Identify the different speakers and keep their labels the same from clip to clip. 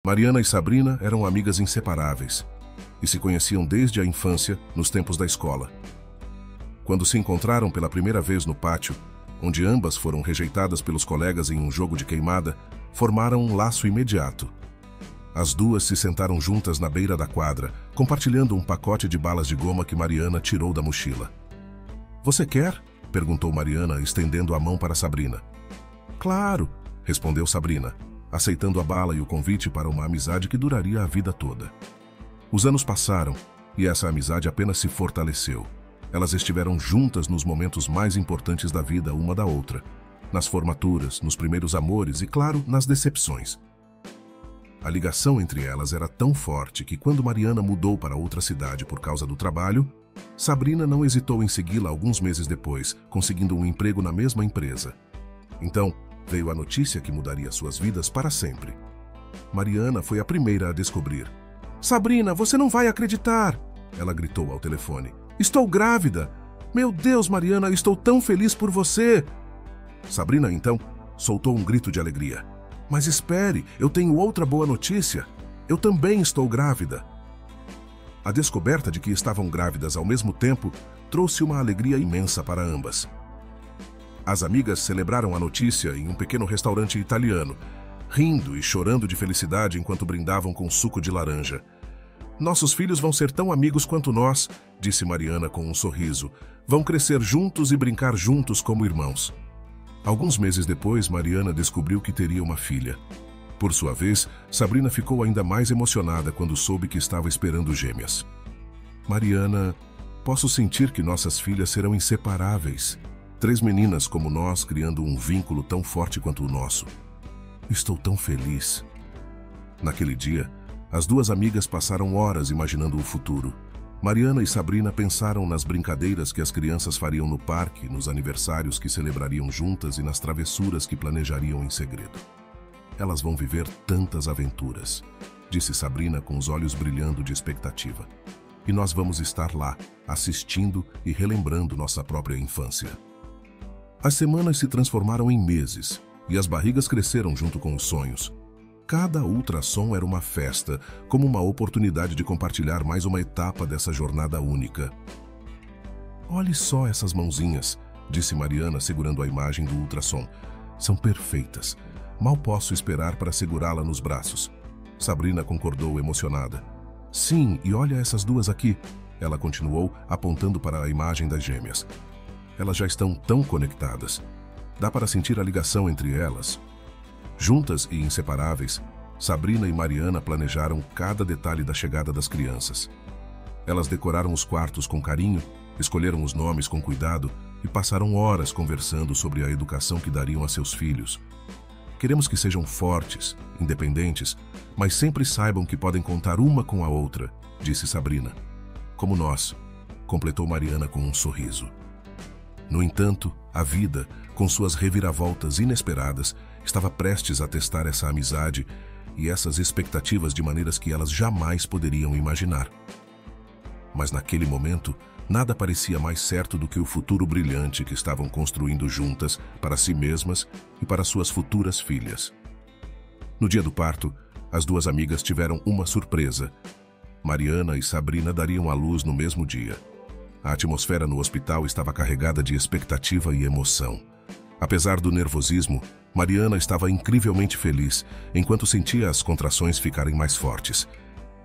Speaker 1: Mariana e Sabrina eram amigas inseparáveis e se conheciam desde a infância, nos tempos da escola. Quando se encontraram pela primeira vez no pátio, onde ambas foram rejeitadas pelos colegas em um jogo de queimada, formaram um laço imediato. As duas se sentaram juntas na beira da quadra, compartilhando um pacote de balas de goma que Mariana tirou da mochila. "Você quer?" perguntou Mariana, estendendo a mão para Sabrina. "Claro", respondeu Sabrina, aceitando a bala e o convite para uma amizade que duraria a vida toda. Os anos passaram e essa amizade apenas se fortaleceu. Elas estiveram juntas nos momentos mais importantes da vida uma da outra, nas formaturas, nos primeiros amores e, claro, nas decepções. A ligação entre elas era tão forte que quando Mariana mudou para outra cidade por causa do trabalho, Sabrina não hesitou em segui-la alguns meses depois, conseguindo um emprego na mesma empresa. Então, veio a notícia que mudaria suas vidas para sempre. Mariana foi a primeira a descobrir. "Sabrina, você não vai acreditar!" Ela gritou ao telefone. "Estou grávida! Meu Deus, Mariana, estou tão feliz por você!" Sabrina, então, soltou um grito de alegria. "Mas espere, eu tenho outra boa notícia. Eu também estou grávida." A descoberta de que estavam grávidas ao mesmo tempo trouxe uma alegria imensa para ambas. As amigas celebraram a notícia em um pequeno restaurante italiano, rindo e chorando de felicidade enquanto brindavam com suco de laranja. "Nossos filhos vão ser tão amigos quanto nós", disse Mariana com um sorriso. "Vão crescer juntos e brincar juntos como irmãos." Alguns meses depois, Mariana descobriu que teria uma filha. Por sua vez, Sabrina ficou ainda mais emocionada quando soube que estava esperando gêmeas. "Mariana, posso sentir que nossas filhas serão inseparáveis. 3 meninas como nós criando um vínculo tão forte quanto o nosso. Estou tão feliz." Naquele dia, as duas amigas passaram horas imaginando o futuro. Mariana e Sabrina pensaram nas brincadeiras que as crianças fariam no parque, nos aniversários que celebrariam juntas e nas travessuras que planejariam em segredo. "Elas vão viver tantas aventuras", disse Sabrina com os olhos brilhando de expectativa. "E nós vamos estar lá, assistindo e relembrando nossa própria infância." As semanas se transformaram em meses e as barrigas cresceram junto com os sonhos. Cada ultrassom era uma festa, como uma oportunidade de compartilhar mais uma etapa dessa jornada única. "Olhe só essas mãozinhas", disse Mariana segurando a imagem do ultrassom. "São perfeitas. Mal posso esperar para segurá-la nos braços." Sabrina concordou emocionada. "Sim, e olha essas duas aqui", ela continuou, apontando para a imagem das gêmeas. "Elas já estão tão conectadas. Dá para sentir a ligação entre elas." Juntas e inseparáveis, Sabrina e Mariana planejaram cada detalhe da chegada das crianças. Elas decoraram os quartos com carinho, escolheram os nomes com cuidado e passaram horas conversando sobre a educação que dariam a seus filhos. "Queremos que sejam fortes, independentes, mas sempre saibam que podem contar uma com a outra", disse Sabrina. "Como nós", completou Mariana com um sorriso. No entanto, a vida, com suas reviravoltas inesperadas, estava prestes a testar essa amizade e essas expectativas de maneiras que elas jamais poderiam imaginar. Mas naquele momento, nada parecia mais certo do que o futuro brilhante que estavam construindo juntas para si mesmas e para suas futuras filhas. No dia do parto, as duas amigas tiveram uma surpresa. Mariana e Sabrina dariam à luz no mesmo dia. A atmosfera no hospital estava carregada de expectativa e emoção. Apesar do nervosismo, Mariana estava incrivelmente feliz, enquanto sentia as contrações ficarem mais fortes.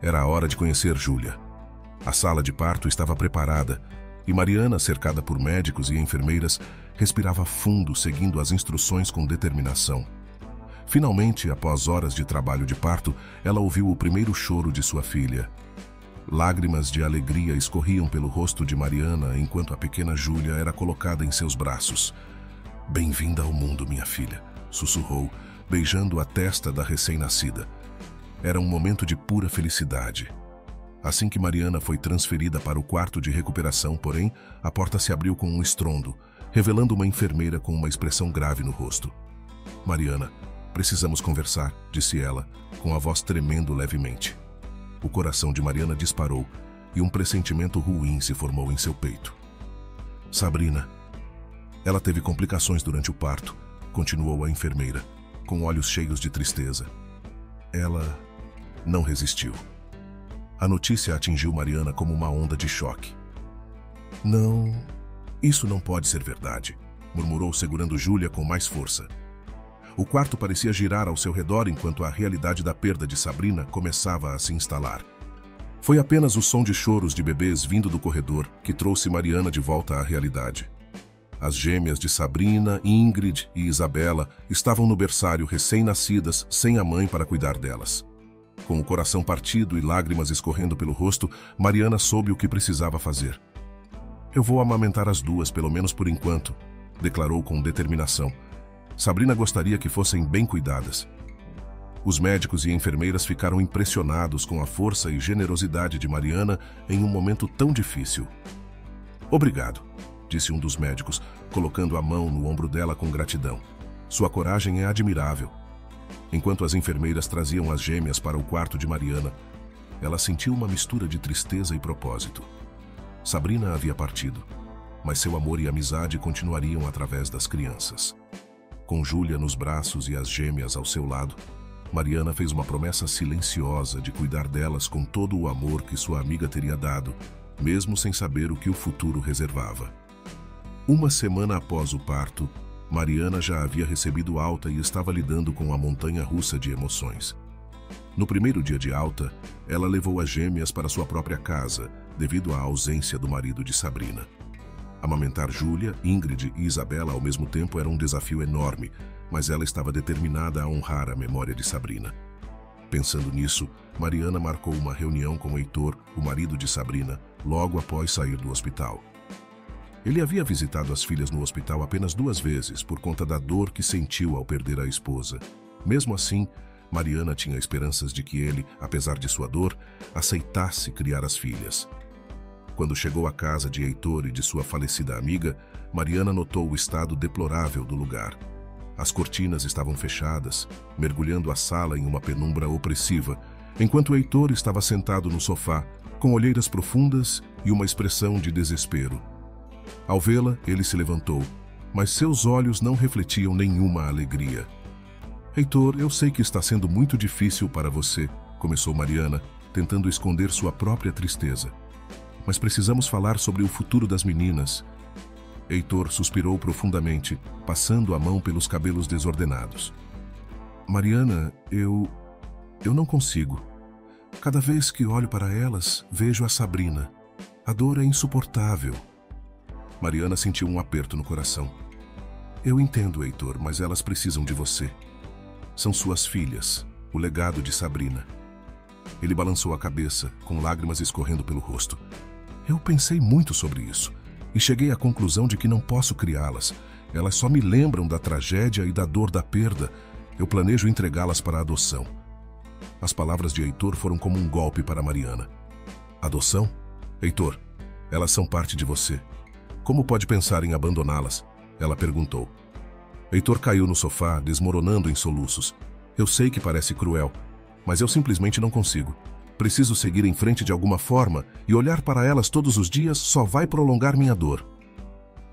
Speaker 1: Era a hora de conhecer Júlia. A sala de parto estava preparada, e Mariana, cercada por médicos e enfermeiras, respirava fundo, seguindo as instruções com determinação. Finalmente, após horas de trabalho de parto, ela ouviu o primeiro choro de sua filha. Lágrimas de alegria escorriam pelo rosto de Mariana enquanto a pequena Júlia era colocada em seus braços. "Bem-vinda ao mundo, minha filha", sussurrou, beijando a testa da recém-nascida. Era um momento de pura felicidade. Assim que Mariana foi transferida para o quarto de recuperação, porém, a porta se abriu com um estrondo, revelando uma enfermeira com uma expressão grave no rosto. "Mariana, precisamos conversar", disse ela, com a voz tremendo levemente. O coração de Mariana disparou e um pressentimento ruim se formou em seu peito. "Sabrina, ela teve complicações durante o parto", continuou a enfermeira, com olhos cheios de tristeza. não resistiu. A notícia atingiu Mariana como uma onda de choque. Não, isso não pode ser verdade, murmurou segurando Júlia com mais força. O quarto parecia girar ao seu redor enquanto a realidade da perda de Sabrina começava a se instalar. Foi apenas o som de choros de bebês vindo do corredor que trouxe Mariana de volta à realidade. As gêmeas de Sabrina, Ingrid e Isabela estavam no berçário recém-nascidas, sem a mãe para cuidar delas. Com o coração partido e lágrimas escorrendo pelo rosto, Mariana soube o que precisava fazer. Eu vou amamentar as duas, pelo menos por enquanto, declarou com determinação. Sabrina gostaria que fossem bem cuidadas. Os médicos e enfermeiras ficaram impressionados com a força e generosidade de Mariana em um momento tão difícil. Obrigado, disse um dos médicos, colocando a mão no ombro dela com gratidão. Sua coragem é admirável. Enquanto as enfermeiras traziam as gêmeas para o quarto de Mariana, ela sentiu uma mistura de tristeza e propósito. Sabrina havia partido, mas seu amor e amizade continuariam através das crianças. Com Júlia nos braços e as gêmeas ao seu lado, Mariana fez uma promessa silenciosa de cuidar delas com todo o amor que sua amiga teria dado, mesmo sem saber o que o futuro reservava. Uma semana após o parto, Mariana já havia recebido alta e estava lidando com a montanha-russa de emoções. No primeiro dia de alta, ela levou as gêmeas para sua própria casa, devido à ausência do marido de Sabrina. Amamentar Júlia, Ingrid e Isabela ao mesmo tempo era um desafio enorme, mas ela estava determinada a honrar a memória de Sabrina. Pensando nisso, Mariana marcou uma reunião com Heitor, o marido de Sabrina, logo após sair do hospital. Ele havia visitado as filhas no hospital apenas 2 vezes por conta da dor que sentiu ao perder a esposa. Mesmo assim, Mariana tinha esperanças de que ele, apesar de sua dor, aceitasse criar as filhas. Quando chegou à casa de Heitor e de sua falecida amiga, Mariana notou o estado deplorável do lugar. As cortinas estavam fechadas, mergulhando a sala em uma penumbra opressiva, enquanto Heitor estava sentado no sofá, com olheiras profundas e uma expressão de desespero. Ao vê-la, ele se levantou, mas seus olhos não refletiam nenhuma alegria. Heitor, eu sei que está sendo muito difícil para você, começou Mariana, tentando esconder sua própria tristeza. Mas precisamos falar sobre o futuro das meninas. Heitor suspirou profundamente, passando a mão pelos cabelos desordenados. Mariana, eu não consigo. Cada vez que olho para elas, vejo a Sabrina. A dor é insuportável. Mariana sentiu um aperto no coração. Eu entendo, Heitor, mas elas precisam de você. São suas filhas, o legado de Sabrina. Ele balançou a cabeça, com lágrimas escorrendo pelo rosto. Eu pensei muito sobre isso, e cheguei à conclusão de que não posso criá-las. Elas só me lembram da tragédia e da dor da perda. Eu planejo entregá-las para a adoção. As palavras de Heitor foram como um golpe para Mariana. Adoção? Heitor, elas são parte de você. Como pode pensar em abandoná-las? Ela perguntou. Heitor caiu no sofá, desmoronando em soluços. Eu sei que parece cruel, mas eu simplesmente não consigo. Preciso seguir em frente de alguma forma e olhar para elas todos os dias só vai prolongar minha dor.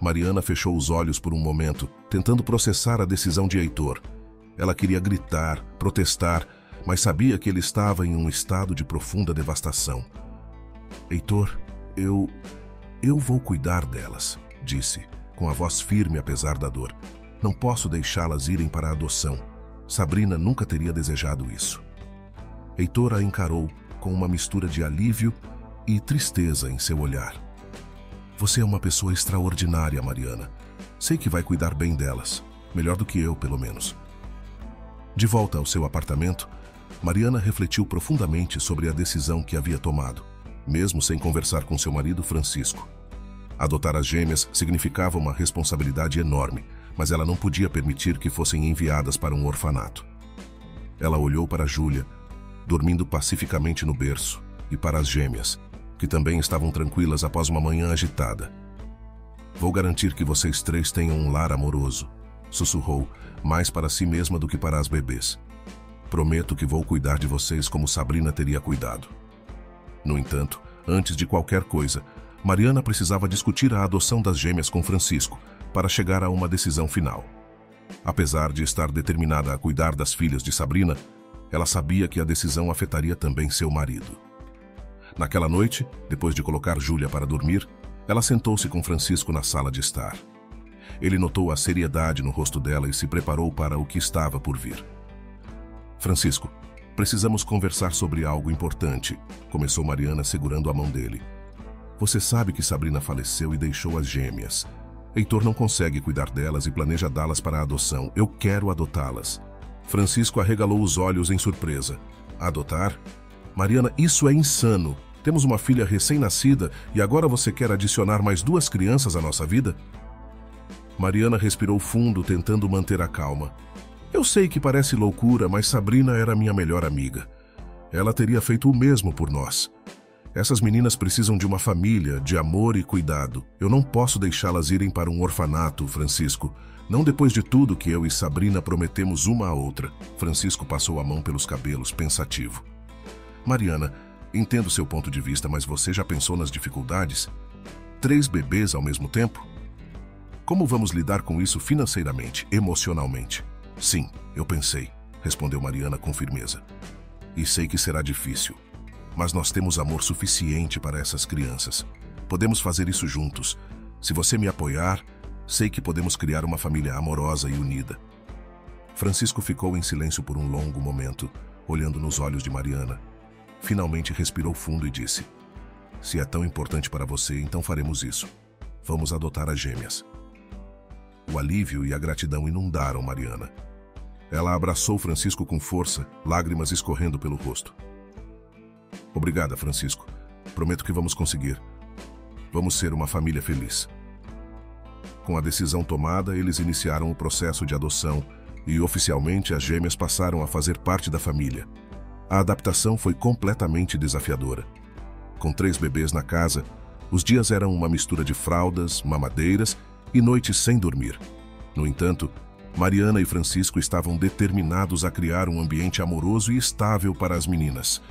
Speaker 1: Mariana fechou os olhos por um momento, tentando processar a decisão de Heitor. Ela queria gritar, protestar, mas sabia que ele estava em um estado de profunda devastação. Heitor, eu vou cuidar delas, disse, com a voz firme apesar da dor. Não posso deixá-las irem para a adoção. Sabrina nunca teria desejado isso. Heitor a encarou com uma mistura de alívio e tristeza em seu olhar. Você é uma pessoa extraordinária, Mariana. Sei que vai cuidar bem delas, melhor do que eu, pelo menos. De volta ao seu apartamento, Mariana refletiu profundamente sobre a decisão que havia tomado, mesmo sem conversar com seu marido Francisco. Adotar as gêmeas significava uma responsabilidade enorme, mas ela não podia permitir que fossem enviadas para um orfanato. Ela olhou para Júlia, dormindo pacificamente no berço, e para as gêmeas, que também estavam tranquilas após uma manhã agitada. Vou garantir que vocês 3 tenham um lar amoroso, sussurrou, mais para si mesma do que para as bebês. Prometo que vou cuidar de vocês como Sabrina teria cuidado. No entanto, antes de qualquer coisa, Mariana precisava discutir a adoção das gêmeas com Francisco, para chegar a uma decisão final. Apesar de estar determinada a cuidar das filhas de Sabrina, Ela sabia que a decisão afetaria também seu marido. Naquela noite, depois de colocar Júlia para dormir, ela sentou-se com Francisco na sala de estar. Ele notou a seriedade no rosto dela e se preparou para o que estava por vir. Francisco, precisamos conversar sobre algo importante, começou Mariana segurando a mão dele. Você sabe que Sabrina faleceu e deixou as gêmeas. Heitor não consegue cuidar delas e planeja dá-las para a adoção. Eu quero adotá-las. Francisco arregalou os olhos em surpresa. Adotar? Mariana, isso é insano. Temos uma filha recém-nascida e agora você quer adicionar mais 2 crianças à nossa vida? Mariana respirou fundo, tentando manter a calma. Eu sei que parece loucura, mas Sabrina era minha melhor amiga. Ela teria feito o mesmo por nós. Essas meninas precisam de uma família, de amor e cuidado. Eu não posso deixá-las irem para um orfanato, Francisco. Não depois de tudo que eu e Sabrina prometemos uma à outra. Francisco passou a mão pelos cabelos, pensativo. Mariana, entendo seu ponto de vista, mas você já pensou nas dificuldades? 3 bebês ao mesmo tempo? Como vamos lidar com isso financeiramente, emocionalmente? Sim, eu pensei, respondeu Mariana com firmeza. E sei que será difícil. Mas nós temos amor suficiente para essas crianças. Podemos fazer isso juntos. Se você me apoiar, sei que podemos criar uma família amorosa e unida. Francisco ficou em silêncio por um longo momento, olhando nos olhos de Mariana. Finalmente respirou fundo e disse: Se é tão importante para você, então faremos isso. Vamos adotar as gêmeas. O alívio e a gratidão inundaram Mariana. Ela abraçou Francisco com força, lágrimas escorrendo pelo rosto. Obrigada, Francisco. Prometo que vamos conseguir. Vamos ser uma família feliz. Com a decisão tomada, eles iniciaram o processo de adoção e, oficialmente, as gêmeas passaram a fazer parte da família. A adaptação foi completamente desafiadora. Com 3 bebês na casa, os dias eram uma mistura de fraldas, mamadeiras e noites sem dormir. No entanto, Mariana e Francisco estavam determinados a criar um ambiente amoroso e estável para as meninas.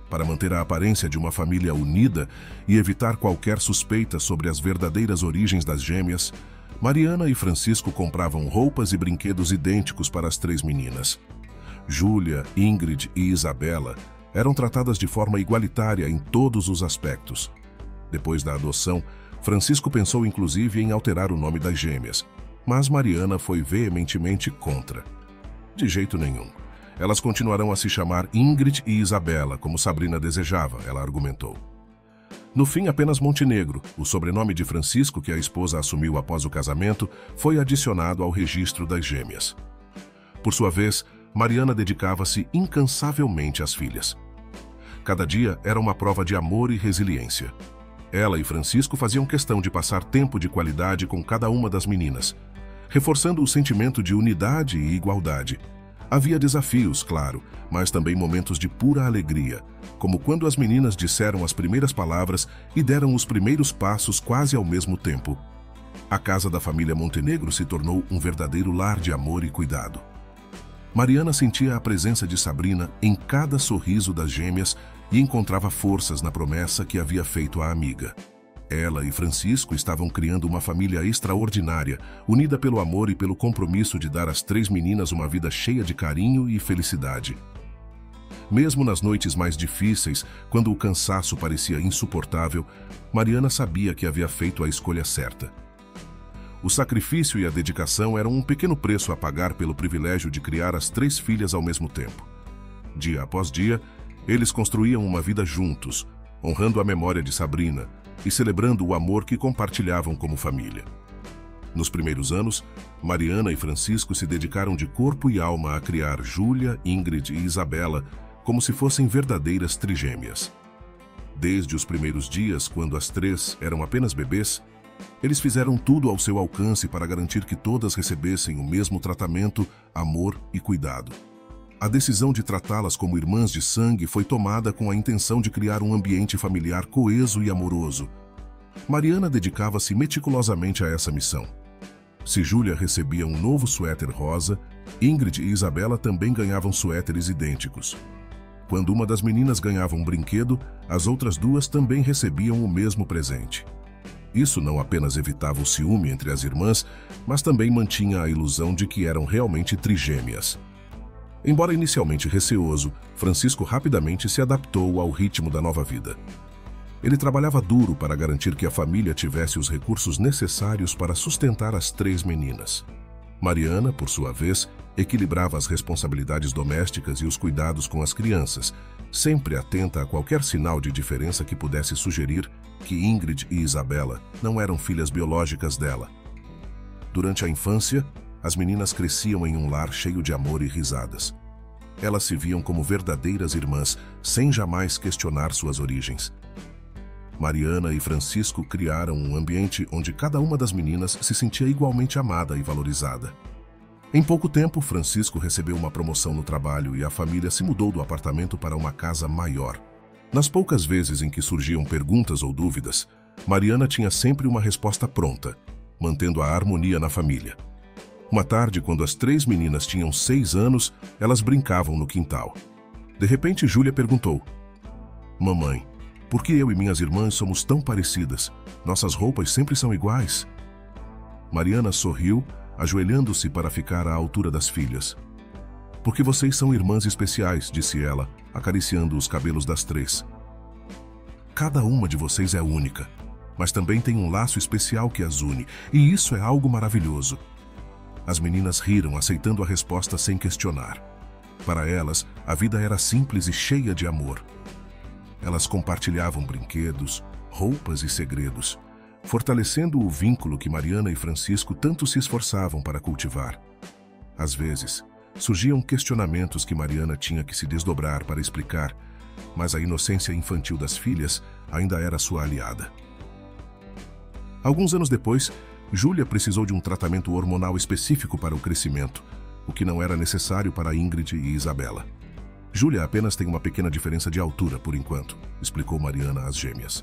Speaker 1: Para manter a aparência de uma família unida e evitar qualquer suspeita sobre as verdadeiras origens das gêmeas, Mariana e Francisco compravam roupas e brinquedos idênticos para as 3 meninas. Júlia, Ingrid e Isabela eram tratadas de forma igualitária em todos os aspectos. Depois da adoção, Francisco pensou inclusive em alterar o nome das gêmeas, mas Mariana foi veementemente contra. De jeito nenhum. Elas continuarão a se chamar Ingrid e Isabela, como Sabrina desejava, ela argumentou. No fim, apenas Montenegro, o sobrenome de Francisco que a esposa assumiu após o casamento, foi adicionado ao registro das gêmeas. Por sua vez, Mariana dedicava-se incansavelmente às filhas. Cada dia era uma prova de amor e resiliência. Ela e Francisco faziam questão de passar tempo de qualidade com cada uma das meninas, reforçando o sentimento de unidade e igualdade. Havia desafios, claro, mas também momentos de pura alegria, como quando as meninas disseram as primeiras palavras e deram os primeiros passos quase ao mesmo tempo. A casa da família Montenegro se tornou um verdadeiro lar de amor e cuidado. Mariana sentia a presença de Sabrina em cada sorriso das gêmeas e encontrava forças na promessa que havia feito à amiga. Ela e Francisco estavam criando uma família extraordinária, unida pelo amor e pelo compromisso de dar às 3 meninas uma vida cheia de carinho e felicidade. Mesmo nas noites mais difíceis, quando o cansaço parecia insuportável, Mariana sabia que havia feito a escolha certa. O sacrifício e a dedicação eram um pequeno preço a pagar pelo privilégio de criar as 3 filhas ao mesmo tempo. Dia após dia, eles construíam uma vida juntos, honrando a memória de Sabrina e celebrando o amor que compartilhavam como família. Nos primeiros anos, Mariana e Francisco se dedicaram de corpo e alma a criar Júlia, Ingrid e Isabela como se fossem verdadeiras trigêmeas. Desde os primeiros dias, quando as 3 eram apenas bebês, eles fizeram tudo ao seu alcance para garantir que todas recebessem o mesmo tratamento, amor e cuidado. A decisão de tratá-las como irmãs de sangue foi tomada com a intenção de criar um ambiente familiar coeso e amoroso. Mariana dedicava-se meticulosamente a essa missão. Se Júlia recebia um novo suéter rosa, Ingrid e Isabela também ganhavam suéteres idênticos. Quando uma das meninas ganhava um brinquedo, as outras 2 também recebiam o mesmo presente. Isso não apenas evitava o ciúme entre as irmãs, mas também mantinha a ilusão de que eram realmente trigêmeas. Embora inicialmente receoso, Francisco rapidamente se adaptou ao ritmo da nova vida. Ele trabalhava duro para garantir que a família tivesse os recursos necessários para sustentar as 3 meninas. Mariana, por sua vez, equilibrava as responsabilidades domésticas e os cuidados com as crianças, sempre atenta a qualquer sinal de diferença que pudesse sugerir que Ingrid e Isabela não eram filhas biológicas dela. Durante a infância, as meninas cresciam em um lar cheio de amor e risadas. Elas se viam como verdadeiras irmãs, sem jamais questionar suas origens. Mariana e Francisco criaram um ambiente onde cada uma das meninas se sentia igualmente amada e valorizada. Em pouco tempo, Francisco recebeu uma promoção no trabalho e a família se mudou do apartamento para uma casa maior. Nas poucas vezes em que surgiam perguntas ou dúvidas, Mariana tinha sempre uma resposta pronta, mantendo a harmonia na família. Uma tarde, quando as 3 meninas tinham 6 anos, elas brincavam no quintal. De repente, Júlia perguntou: "Mamãe, por que eu e minhas irmãs somos tão parecidas? Nossas roupas sempre são iguais." Mariana sorriu, ajoelhando-se para ficar à altura das filhas. "Porque vocês são irmãs especiais", disse ela, acariciando os cabelos das 3. "Cada uma de vocês é única, mas também tem um laço especial que as une, e isso é algo maravilhoso." As meninas riram, aceitando a resposta sem questionar. Para elas, a vida era simples e cheia de amor. Elas compartilhavam brinquedos, roupas e segredos, fortalecendo o vínculo que Mariana e Francisco tanto se esforçavam para cultivar. Às vezes, surgiam questionamentos que Mariana tinha que se desdobrar para explicar, mas a inocência infantil das filhas ainda era sua aliada. Alguns anos depois, Júlia precisou de um tratamento hormonal específico para o crescimento, o que não era necessário para Ingrid e Isabela. "Júlia apenas tem uma pequena diferença de altura, por enquanto", explicou Mariana às gêmeas.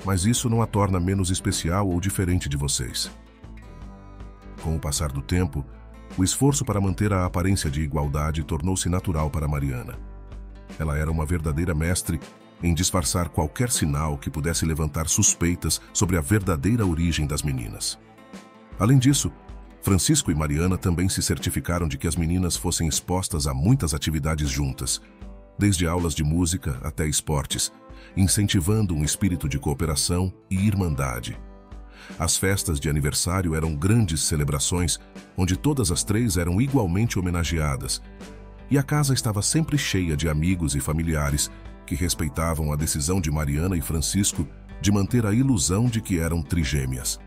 Speaker 1: "Mas isso não a torna menos especial ou diferente de vocês." Com o passar do tempo, o esforço para manter a aparência de igualdade tornou-se natural para Mariana. Ela era uma verdadeira mestre em disfarçar qualquer sinal que pudesse levantar suspeitas sobre a verdadeira origem das meninas. Além disso, Francisco e Mariana também se certificaram de que as meninas fossem expostas a muitas atividades juntas, desde aulas de música até esportes, incentivando um espírito de cooperação e irmandade. As festas de aniversário eram grandes celebrações, onde todas as 3 eram igualmente homenageadas, e a casa estava sempre cheia de amigos e familiares que respeitavam a decisão de Mariana e Francisco de manter a ilusão de que eram trigêmeas.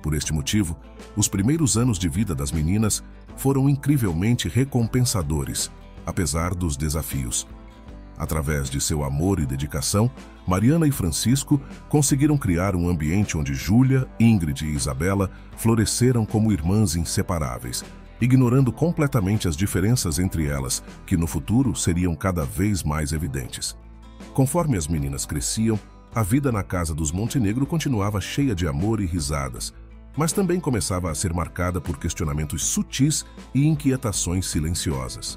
Speaker 1: Por este motivo, os primeiros anos de vida das meninas foram incrivelmente recompensadores, apesar dos desafios. Através de seu amor e dedicação, Mariana e Francisco conseguiram criar um ambiente onde Júlia, Ingrid e Isabela floresceram como irmãs inseparáveis, ignorando completamente as diferenças entre elas, que no futuro seriam cada vez mais evidentes. Conforme as meninas cresciam, a vida na casa dos Montenegro continuava cheia de amor e risadas, mas também começava a ser marcada por questionamentos sutis e inquietações silenciosas.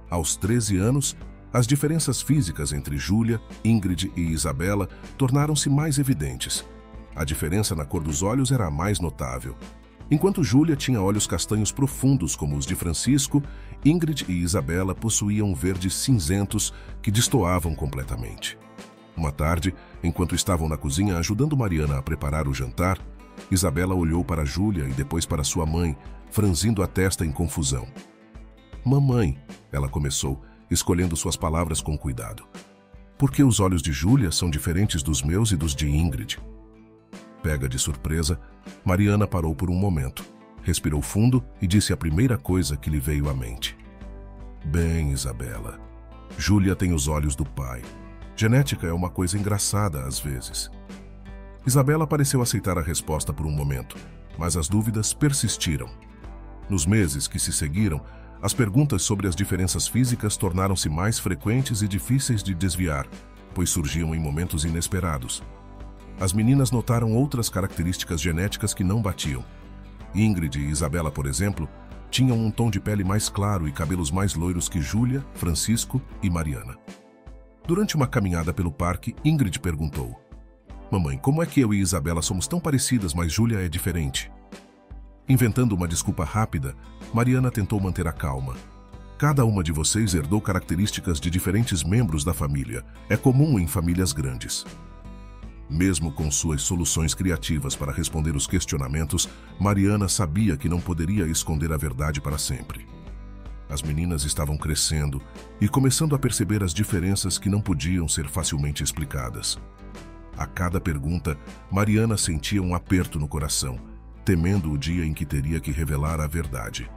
Speaker 1: Aos 13 anos, as diferenças físicas entre Júlia, Ingrid e Isabela tornaram-se mais evidentes. A diferença na cor dos olhos era a mais notável. Enquanto Júlia tinha olhos castanhos profundos como os de Francisco, Ingrid e Isabela possuíam verdes cinzentos que destoavam completamente. Uma tarde, enquanto estavam na cozinha ajudando Mariana a preparar o jantar, Isabela olhou para Júlia e depois para sua mãe, franzindo a testa em confusão. "Mamãe", ela começou, escolhendo suas palavras com cuidado. "Por que os olhos de Júlia são diferentes dos meus e dos de Ingrid?" Pega de surpresa, Mariana parou por um momento, respirou fundo e disse a primeira coisa que lhe veio à mente. "Bem, Isabela, Júlia tem os olhos do pai. Genética é uma coisa engraçada às vezes." Isabela pareceu aceitar a resposta por um momento, mas as dúvidas persistiram. Nos meses que se seguiram, as perguntas sobre as diferenças físicas tornaram-se mais frequentes e difíceis de desviar, pois surgiam em momentos inesperados. As meninas notaram outras características genéticas que não batiam. Ingrid e Isabela, por exemplo, tinham um tom de pele mais claro e cabelos mais loiros que Júlia, Francisco e Mariana. Durante uma caminhada pelo parque, Ingrid perguntou: "Mamãe, como é que eu e Isabela somos tão parecidas, mas Júlia é diferente?" Inventando uma desculpa rápida, Mariana tentou manter a calma. Cada uma de vocês herdou características de diferentes membros da família. É comum em famílias grandes. Mesmo com suas soluções criativas para responder os questionamentos, Mariana sabia que não poderia esconder a verdade para sempre. As meninas estavam crescendo e começando a perceber as diferenças que não podiam ser facilmente explicadas. A cada pergunta, Mariana sentia um aperto no coração, temendo o dia em que teria que revelar a verdade.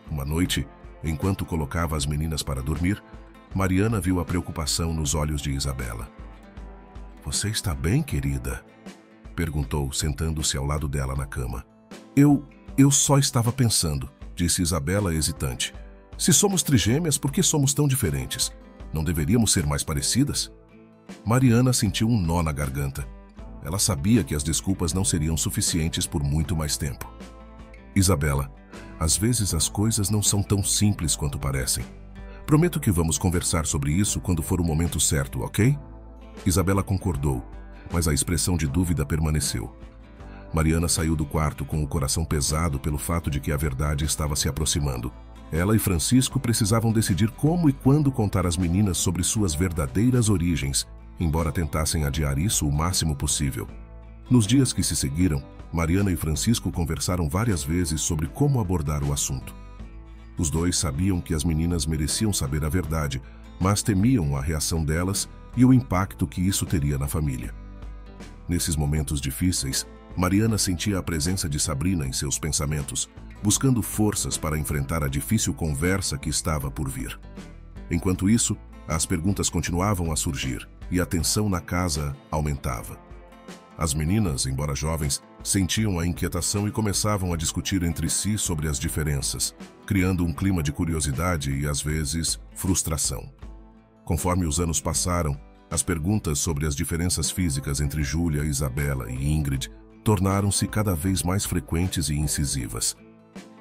Speaker 1: Uma noite, enquanto colocava as meninas para dormir, Mariana viu a preocupação nos olhos de Isabela. "Você está bem, querida?" perguntou, sentando-se ao lado dela na cama. Eu só estava pensando", disse Isabela hesitante. "Se somos trigêmeas, por que somos tão diferentes? Não deveríamos ser mais parecidas?" Mariana sentiu um nó na garganta. Ela sabia que as desculpas não seriam suficientes por muito mais tempo. "Isabela, às vezes as coisas não são tão simples quanto parecem. Prometo que vamos conversar sobre isso quando for o momento certo, ok?" Isabela concordou, mas a expressão de dúvida permaneceu. Mariana saiu do quarto com o coração pesado pelo fato de que a verdade estava se aproximando. Ela e Francisco precisavam decidir como e quando contar às meninas sobre suas verdadeiras origens, embora tentassem adiar isso o máximo possível. Nos dias que se seguiram, Mariana e Francisco conversaram várias vezes sobre como abordar o assunto. Os dois sabiam que as meninas mereciam saber a verdade, mas temiam a reação delas e o impacto que isso teria na família. Nesses momentos difíceis, Mariana sentia a presença de Sabrina em seus pensamentos, buscando forças para enfrentar a difícil conversa que estava por vir. Enquanto isso, as perguntas continuavam a surgir e a tensão na casa aumentava. As meninas, embora jovens, sentiam a inquietação e começavam a discutir entre si sobre as diferenças, criando um clima de curiosidade e, às vezes, frustração. Conforme os anos passaram, as perguntas sobre as diferenças físicas entre Júlia, Isabela e Ingrid tornaram-se cada vez mais frequentes e incisivas.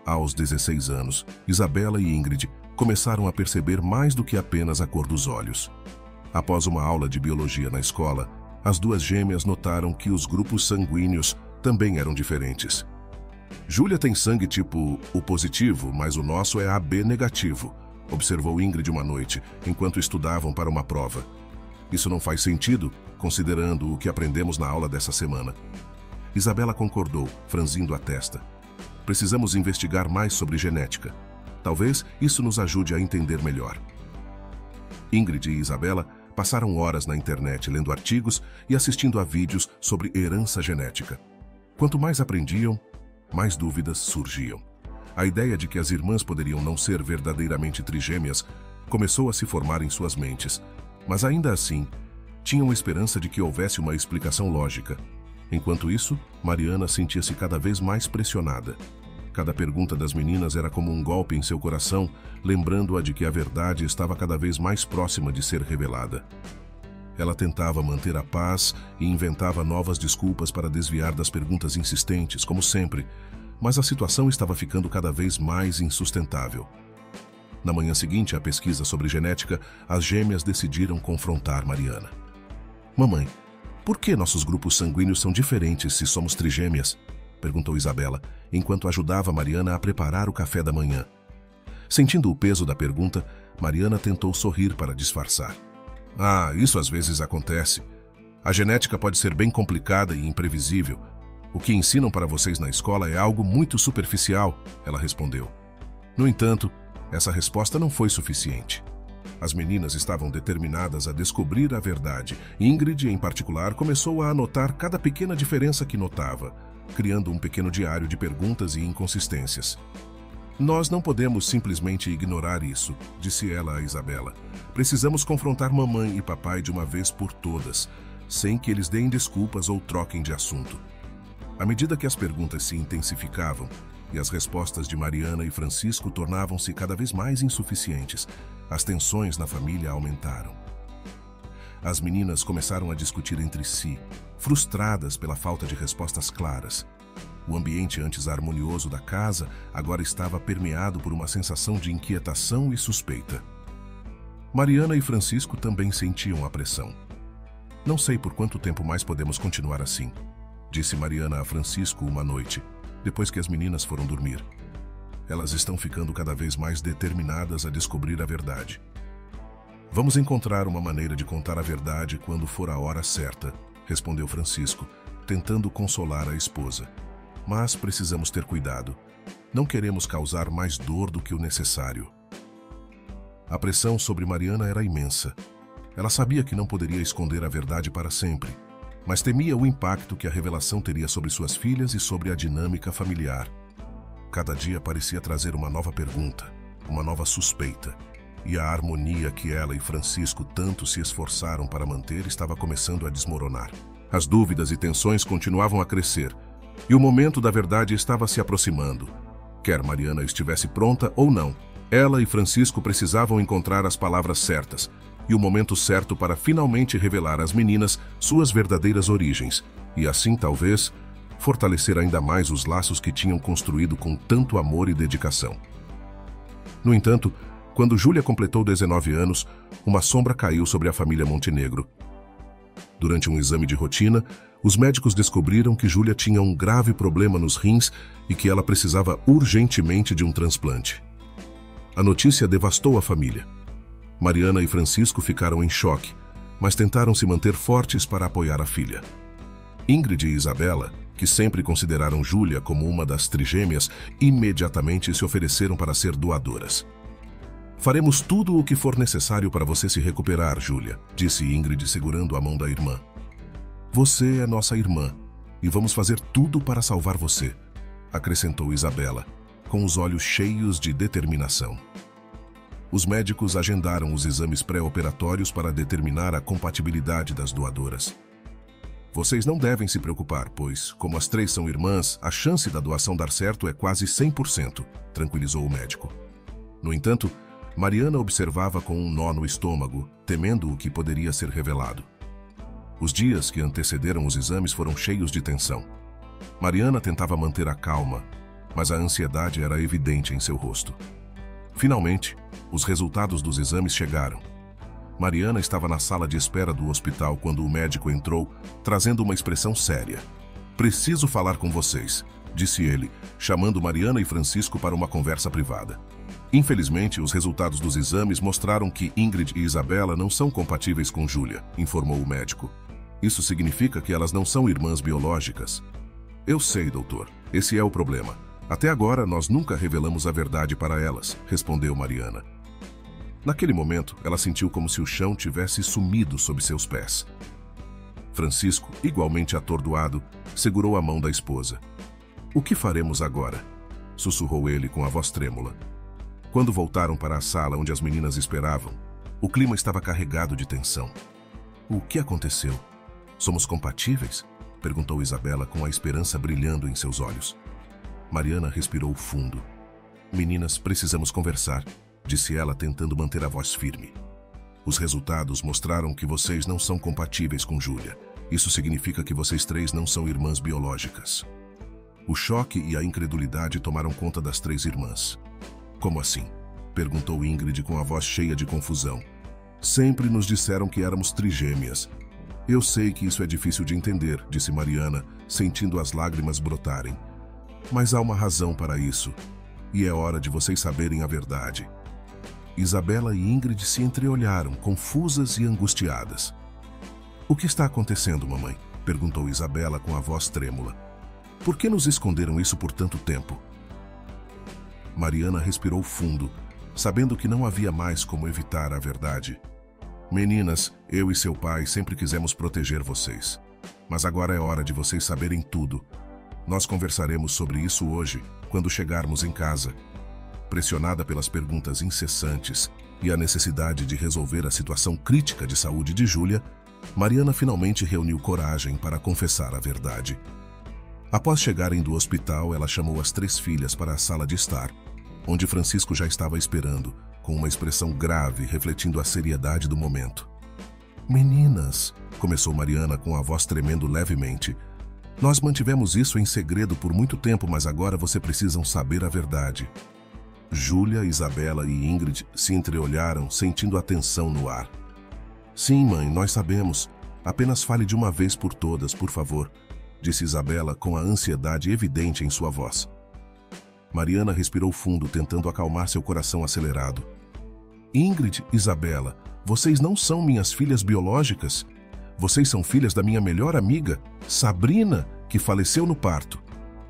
Speaker 1: Aos 16 anos, Isabela e Ingrid começaram a perceber mais do que apenas a cor dos olhos. Após uma aula de biologia na escola, as duas gêmeas notaram que os grupos sanguíneos também eram diferentes. "Júlia tem sangue tipo O positivo, mas o nosso é AB negativo", observou Ingrid uma noite, enquanto estudavam para uma prova. "Isso não faz sentido, considerando o que aprendemos na aula dessa semana." Isabela concordou, franzindo a testa. "Precisamos investigar mais sobre genética. Talvez isso nos ajude a entender melhor." Ingrid e Isabela passaram horas na internet lendo artigos e assistindo a vídeos sobre herança genética. Quanto mais aprendiam, mais dúvidas surgiam. A ideia de que as irmãs poderiam não ser verdadeiramente trigêmeas começou a se formar em suas mentes, mas ainda assim, tinham esperança de que houvesse uma explicação lógica. Enquanto isso, Mariana sentia-se cada vez mais pressionada. Cada pergunta das meninas era como um golpe em seu coração, lembrando-a de que a verdade estava cada vez mais próxima de ser revelada. Ela tentava manter a paz e inventava novas desculpas para desviar das perguntas insistentes, como sempre, mas a situação estava ficando cada vez mais insustentável. Na manhã seguinte à pesquisa sobre genética, as gêmeas decidiram confrontar Mariana. "Mamãe, por que nossos grupos sanguíneos são diferentes se somos trigêmeas?" perguntou Isabela, enquanto ajudava Mariana a preparar o café da manhã. Sentindo o peso da pergunta, Mariana tentou sorrir para disfarçar. Isso às vezes acontece. A genética pode ser bem complicada e imprevisível. O que ensinam para vocês na escola é algo muito superficial", ela respondeu. No entanto, essa resposta não foi suficiente. As meninas estavam determinadas a descobrir a verdade. Ingrid, em particular, começou a anotar cada pequena diferença que notava, criando um pequeno diário de perguntas e inconsistências. "Nós não podemos simplesmente ignorar isso", disse ela a Isabela. "Precisamos confrontar mamãe e papai de uma vez por todas, sem que eles deem desculpas ou troquem de assunto." À medida que as perguntas se intensificavam e as respostas de Mariana e Francisco tornavam-se cada vez mais insuficientes, as tensões na família aumentaram. As meninas começaram a discutir entre si, frustradas pela falta de respostas claras. O ambiente antes harmonioso da casa agora estava permeado por uma sensação de inquietação e suspeita. Mariana e Francisco também sentiam a pressão. "Não sei por quanto tempo mais podemos continuar assim", disse Mariana a Francisco uma noite, depois que as meninas foram dormir. Elas estão ficando cada vez mais determinadas a descobrir a verdade. Vamos encontrar uma maneira de contar a verdade quando for a hora certa, respondeu Francisco, tentando consolar a esposa. Mas precisamos ter cuidado. Não queremos causar mais dor do que o necessário. A pressão sobre Mariana era imensa. Ela sabia que não poderia esconder a verdade para sempre, mas temia o impacto que a revelação teria sobre suas filhas e sobre a dinâmica familiar. Cada dia parecia trazer uma nova pergunta, uma nova suspeita, e a harmonia que ela e Francisco tanto se esforçaram para manter estava começando a desmoronar. As dúvidas e tensões continuavam a crescer, e o momento da verdade estava se aproximando. Quer Mariana estivesse pronta ou não, ela e Francisco precisavam encontrar as palavras certas e o momento certo para finalmente revelar às meninas suas verdadeiras origens e, assim, talvez, fortalecer ainda mais os laços que tinham construído com tanto amor e dedicação. No entanto, quando Júlia completou 19 anos, uma sombra caiu sobre a família Montenegro. Durante um exame de rotina, os médicos descobriram que Júlia tinha um grave problema nos rins e que ela precisava urgentemente de um transplante. A notícia devastou a família. Mariana e Francisco ficaram em choque, mas tentaram se manter fortes para apoiar a filha. Ingrid e Isabela, que sempre consideraram Júlia como uma das trigêmeas, imediatamente se ofereceram para ser doadoras. Faremos tudo o que for necessário para você se recuperar, Júlia, disse Ingrid segurando a mão da irmã. Você é nossa irmã e vamos fazer tudo para salvar você, acrescentou Isabela, com os olhos cheios de determinação. Os médicos agendaram os exames pré-operatórios para determinar a compatibilidade das doadoras. Vocês não devem se preocupar, pois, como as três são irmãs, a chance da doação dar certo é quase 100%, tranquilizou o médico. No entanto, Mariana observava com um nó no estômago, temendo o que poderia ser revelado. Os dias que antecederam os exames foram cheios de tensão. Mariana tentava manter a calma, mas a ansiedade era evidente em seu rosto. Finalmente, os resultados dos exames chegaram. Mariana estava na sala de espera do hospital quando o médico entrou, trazendo uma expressão séria. "Preciso falar com vocês", disse ele, chamando Mariana e Francisco para uma conversa privada. Infelizmente, os resultados dos exames mostraram que Ingrid e Isabela não são compatíveis com Júlia, informou o médico. Isso significa que elas não são irmãs biológicas. Eu sei, doutor. Esse é o problema. Até agora, nós nunca revelamos a verdade para elas, respondeu Mariana. Naquele momento, ela sentiu como se o chão tivesse sumido sob seus pés. Francisco, igualmente atordoado, segurou a mão da esposa. "O que faremos agora?" sussurrou ele com a voz trêmula. Quando voltaram para a sala onde as meninas esperavam, o clima estava carregado de tensão. "O que aconteceu? Somos compatíveis?" perguntou Isabela com a esperança brilhando em seus olhos. Mariana respirou fundo. "Meninas, precisamos conversar", disse ela tentando manter a voz firme. "Os resultados mostraram que vocês não são compatíveis com Júlia. Isso significa que vocês três não são irmãs biológicas." O choque e a incredulidade tomaram conta das três irmãs. "Como assim?" perguntou Ingrid com a voz cheia de confusão. "Sempre nos disseram que éramos trigêmeas." "Eu sei que isso é difícil de entender", disse Mariana, sentindo as lágrimas brotarem. "Mas há uma razão para isso, e é hora de vocês saberem a verdade." Isabela e Ingrid se entreolharam, confusas e angustiadas. "O que está acontecendo, mamãe?" perguntou Isabela com a voz trêmula. "Por que nos esconderam isso por tanto tempo?" Mariana respirou fundo, sabendo que não havia mais como evitar a verdade. "Meninas, eu e seu pai sempre quisemos proteger vocês. Mas agora é hora de vocês saberem tudo. Nós conversaremos sobre isso hoje, quando chegarmos em casa." Pressionada pelas perguntas incessantes e a necessidade de resolver a situação crítica de saúde de Júlia, Mariana finalmente reuniu coragem para confessar a verdade. Após chegarem do hospital, ela chamou as três filhas para a sala de estar, onde Francisco já estava esperando, com uma expressão grave refletindo a seriedade do momento. "Meninas", começou Mariana com a voz tremendo levemente, "nós mantivemos isso em segredo por muito tempo, mas agora vocês precisam saber a verdade." Júlia, Isabela e Ingrid se entreolharam, sentindo a tensão no ar. "Sim, mãe, nós sabemos. Apenas fale de uma vez por todas, por favor", disse Isabela com a ansiedade evidente em sua voz. Mariana respirou fundo, tentando acalmar seu coração acelerado. Ingrid, Isabela, vocês não são minhas filhas biológicas. Vocês são filhas da minha melhor amiga, Sabrina, que faleceu no parto.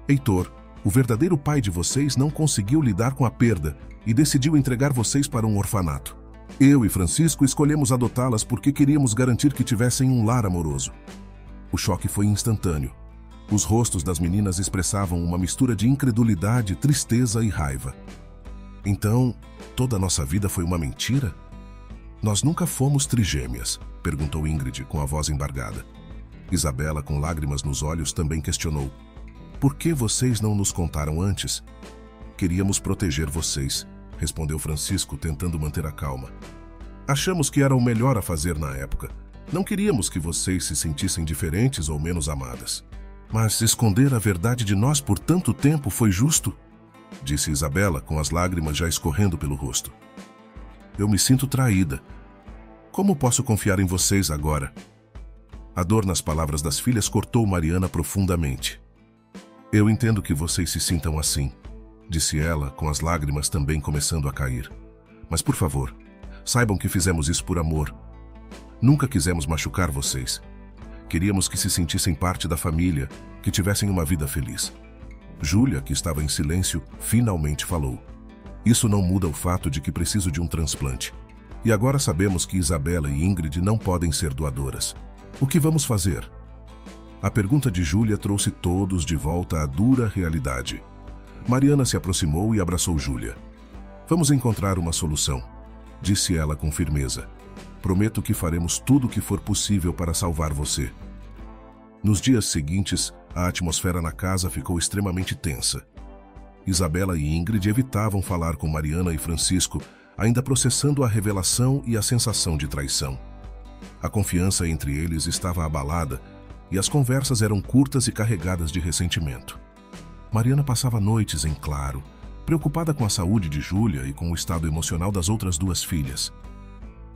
Speaker 1: Heitor, o verdadeiro pai de vocês, não conseguiu lidar com a perda e decidiu entregar vocês para um orfanato. Eu e Francisco escolhemos adotá-las porque queríamos garantir que tivessem um lar amoroso. O choque foi instantâneo. Os rostos das meninas expressavam uma mistura de incredulidade, tristeza e raiva. Então, toda a nossa vida foi uma mentira? Nós nunca fomos trigêmeas, perguntou Ingrid com a voz embargada. Isabela, com lágrimas nos olhos, também questionou. Por que vocês não nos contaram antes? Queríamos proteger vocês, respondeu Francisco, tentando manter a calma. Achamos que era o melhor a fazer na época. Não queríamos que vocês se sentissem diferentes ou menos amadas. Mas esconder a verdade de nós por tanto tempo foi justo? Disse Isabela, com as lágrimas já escorrendo pelo rosto. Eu me sinto traída. Como posso confiar em vocês agora? A dor nas palavras das filhas cortou Mariana profundamente. Eu entendo que vocês se sintam assim, disse ela, com as lágrimas também começando a cair. Mas, por favor, saibam que fizemos isso por amor. Nunca quisemos machucar vocês. Queríamos que se sentissem parte da família, que tivessem uma vida feliz. Júlia, que estava em silêncio, finalmente falou. Isso não muda o fato de que preciso de um transplante. E agora sabemos que Isabela e Ingrid não podem ser doadoras. O que vamos fazer? A pergunta de Júlia trouxe todos de volta à dura realidade. Mariana se aproximou e abraçou Júlia. Vamos encontrar uma solução, disse ela com firmeza. Prometo que faremos tudo o que for possível para salvar você. Nos dias seguintes, a atmosfera na casa ficou extremamente tensa. Isabela e Ingrid evitavam falar com Mariana e Francisco, ainda processando a revelação e a sensação de traição. A confiança entre eles estava abalada e as conversas eram curtas e carregadas de ressentimento. Mariana passava noites em claro, preocupada com a saúde de Júlia e com o estado emocional das outras duas filhas.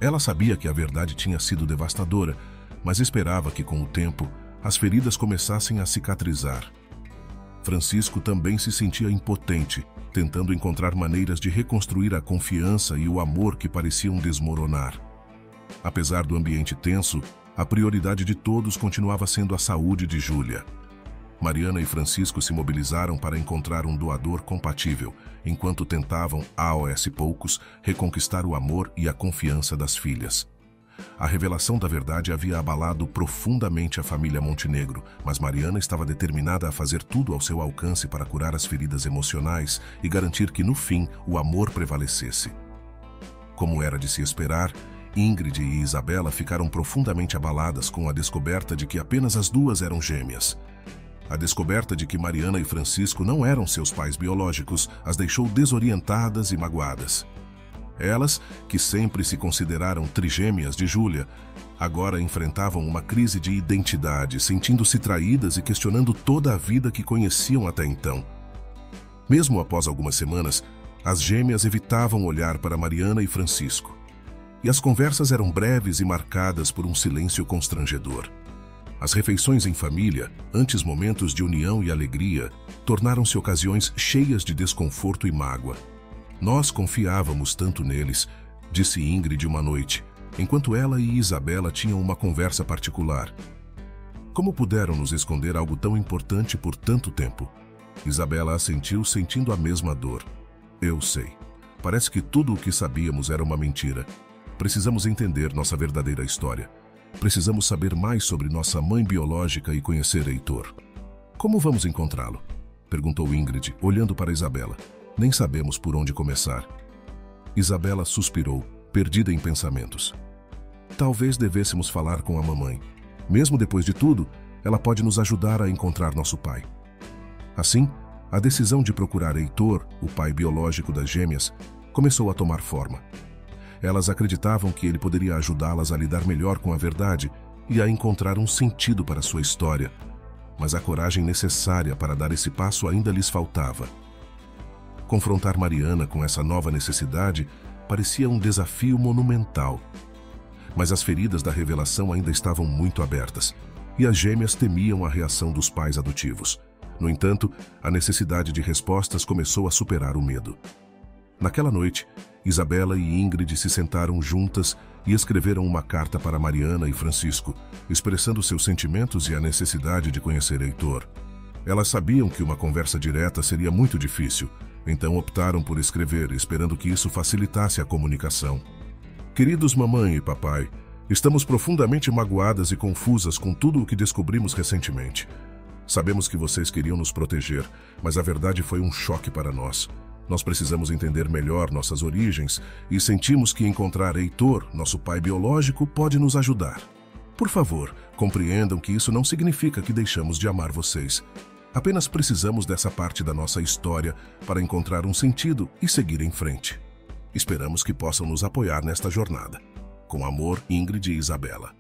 Speaker 1: Ela sabia que a verdade tinha sido devastadora, mas esperava que, com o tempo, as feridas começassem a cicatrizar. Francisco também se sentia impotente, tentando encontrar maneiras de reconstruir a confiança e o amor que pareciam desmoronar. Apesar do ambiente tenso, a prioridade de todos continuava sendo a saúde de Júlia. Mariana e Francisco se mobilizaram para encontrar um doador compatível, enquanto tentavam, aos poucos, reconquistar o amor e a confiança das filhas. A revelação da verdade havia abalado profundamente a família Montenegro, mas Mariana estava determinada a fazer tudo ao seu alcance para curar as feridas emocionais e garantir que, no fim, o amor prevalecesse. Como era de se esperar, Ingrid e Isabela ficaram profundamente abaladas com a descoberta de que apenas as duas eram gêmeas. A descoberta de que Mariana e Francisco não eram seus pais biológicos as deixou desorientadas e magoadas. Elas, que sempre se consideraram trigêmeas de Júlia, agora enfrentavam uma crise de identidade, sentindo-se traídas e questionando toda a vida que conheciam até então. Mesmo após algumas semanas, as gêmeas evitavam olhar para Mariana e Francisco. E as conversas eram breves e marcadas por um silêncio constrangedor. As refeições em família, antes momentos de união e alegria, tornaram-se ocasiões cheias de desconforto e mágoa. Nós confiávamos tanto neles, disse Ingrid uma noite, enquanto ela e Isabela tinham uma conversa particular. Como puderam nos esconder algo tão importante por tanto tempo? Isabela assentiu, sentindo a mesma dor. Eu sei. Parece que tudo o que sabíamos era uma mentira. Precisamos entender nossa verdadeira história. Precisamos saber mais sobre nossa mãe biológica e conhecer Heitor. Como vamos encontrá-lo? Perguntou Ingrid, olhando para Isabela. Nem sabemos por onde começar. Isabela suspirou, perdida em pensamentos. Talvez devêssemos falar com a mamãe. Mesmo depois de tudo, ela pode nos ajudar a encontrar nosso pai. Assim, a decisão de procurar Heitor, o pai biológico das gêmeas, começou a tomar forma. Elas acreditavam que ele poderia ajudá-las a lidar melhor com a verdade e a encontrar um sentido para sua história, mas a coragem necessária para dar esse passo ainda lhes faltava. Confrontar Mariana com essa nova necessidade parecia um desafio monumental. Mas as feridas da revelação ainda estavam muito abertas, e as gêmeas temiam a reação dos pais adotivos. No entanto, a necessidade de respostas começou a superar o medo. Naquela noite, Isabela e Ingrid se sentaram juntas e escreveram uma carta para Mariana e Francisco, expressando seus sentimentos e a necessidade de conhecer Heitor. Elas sabiam que uma conversa direta seria muito difícil, então optaram por escrever, esperando que isso facilitasse a comunicação. Queridos mamãe e papai, estamos profundamente magoadas e confusas com tudo o que descobrimos recentemente. Sabemos que vocês queriam nos proteger, mas a verdade foi um choque para nós. Nós precisamos entender melhor nossas origens e sentimos que encontrar Heitor, nosso pai biológico, pode nos ajudar. Por favor, compreendam que isso não significa que deixamos de amar vocês. Apenas precisamos dessa parte da nossa história para encontrar um sentido e seguir em frente. Esperamos que possam nos apoiar nesta jornada. Com amor, Ingrid e Isabela.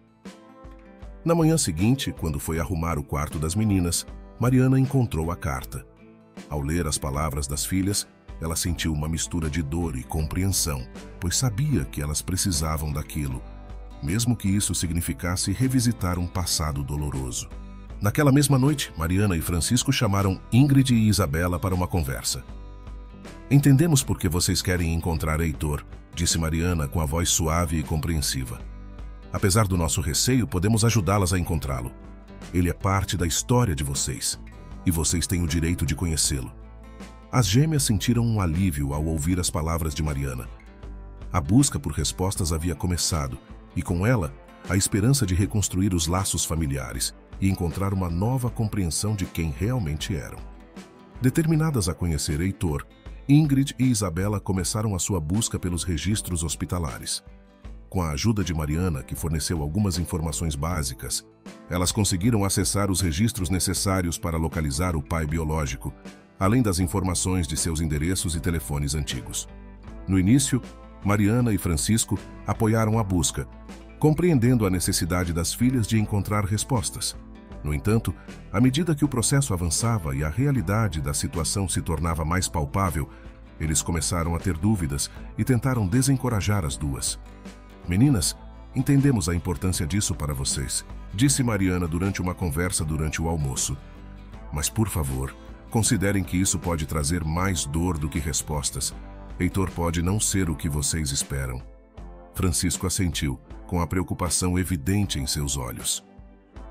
Speaker 1: Na manhã seguinte, quando foi arrumar o quarto das meninas, Mariana encontrou a carta. Ao ler as palavras das filhas, ela sentiu uma mistura de dor e compreensão, pois sabia que elas precisavam daquilo, mesmo que isso significasse revisitar um passado doloroso. Naquela mesma noite, Mariana e Francisco chamaram Ingrid e Isabela para uma conversa. Entendemos por que vocês querem encontrar Heitor, disse Mariana com a voz suave e compreensiva. Apesar do nosso receio, podemos ajudá-las a encontrá-lo. Ele é parte da história de vocês, e vocês têm o direito de conhecê-lo. As gêmeas sentiram um alívio ao ouvir as palavras de Mariana. A busca por respostas havia começado, e com ela, a esperança de reconstruir os laços familiares e encontrar uma nova compreensão de quem realmente eram. Determinadas a conhecer Heitor, Ingrid e Isabela começaram a sua busca pelos registros hospitalares. Com a ajuda de Mariana, que forneceu algumas informações básicas, elas conseguiram acessar os registros necessários para localizar o pai biológico, além das informações de seus endereços e telefones antigos. No início, Mariana e Francisco apoiaram a busca, compreendendo a necessidade das filhas de encontrar respostas. No entanto, à medida que o processo avançava e a realidade da situação se tornava mais palpável, eles começaram a ter dúvidas e tentaram desencorajar as duas. Meninas, entendemos a importância disso para vocês, disse Mariana durante uma conversa durante o almoço. Mas, por favor, considerem que isso pode trazer mais dor do que respostas. Heitor pode não ser o que vocês esperam. Francisco assentiu, com a preocupação evidente em seus olhos.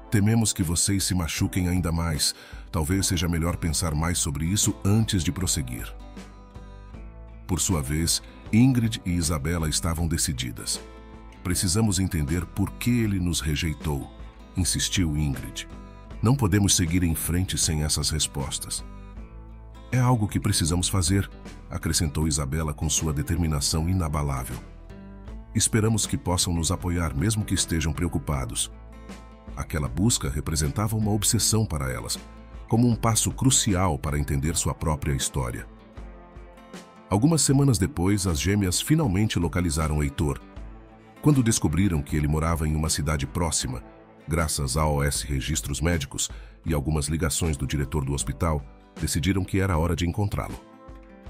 Speaker 1: Tememos que vocês se machuquem ainda mais. Talvez seja melhor pensar mais sobre isso antes de prosseguir. Por sua vez, Ingrid e Isabela estavam decididas. Precisamos entender por que ele nos rejeitou, insistiu Ingrid. Não podemos seguir em frente sem essas respostas. É algo que precisamos fazer, acrescentou Isabela com sua determinação inabalável. Esperamos que possam nos apoiar mesmo que estejam preocupados. Aquela busca representava uma obsessão para elas, como um passo crucial para entender sua própria história. Algumas semanas depois, as gêmeas finalmente localizaram Heitor. Quando descobriram que ele morava em uma cidade próxima, graças a AOS Registros Médicos e algumas ligações do diretor do hospital, decidiram que era hora de encontrá-lo.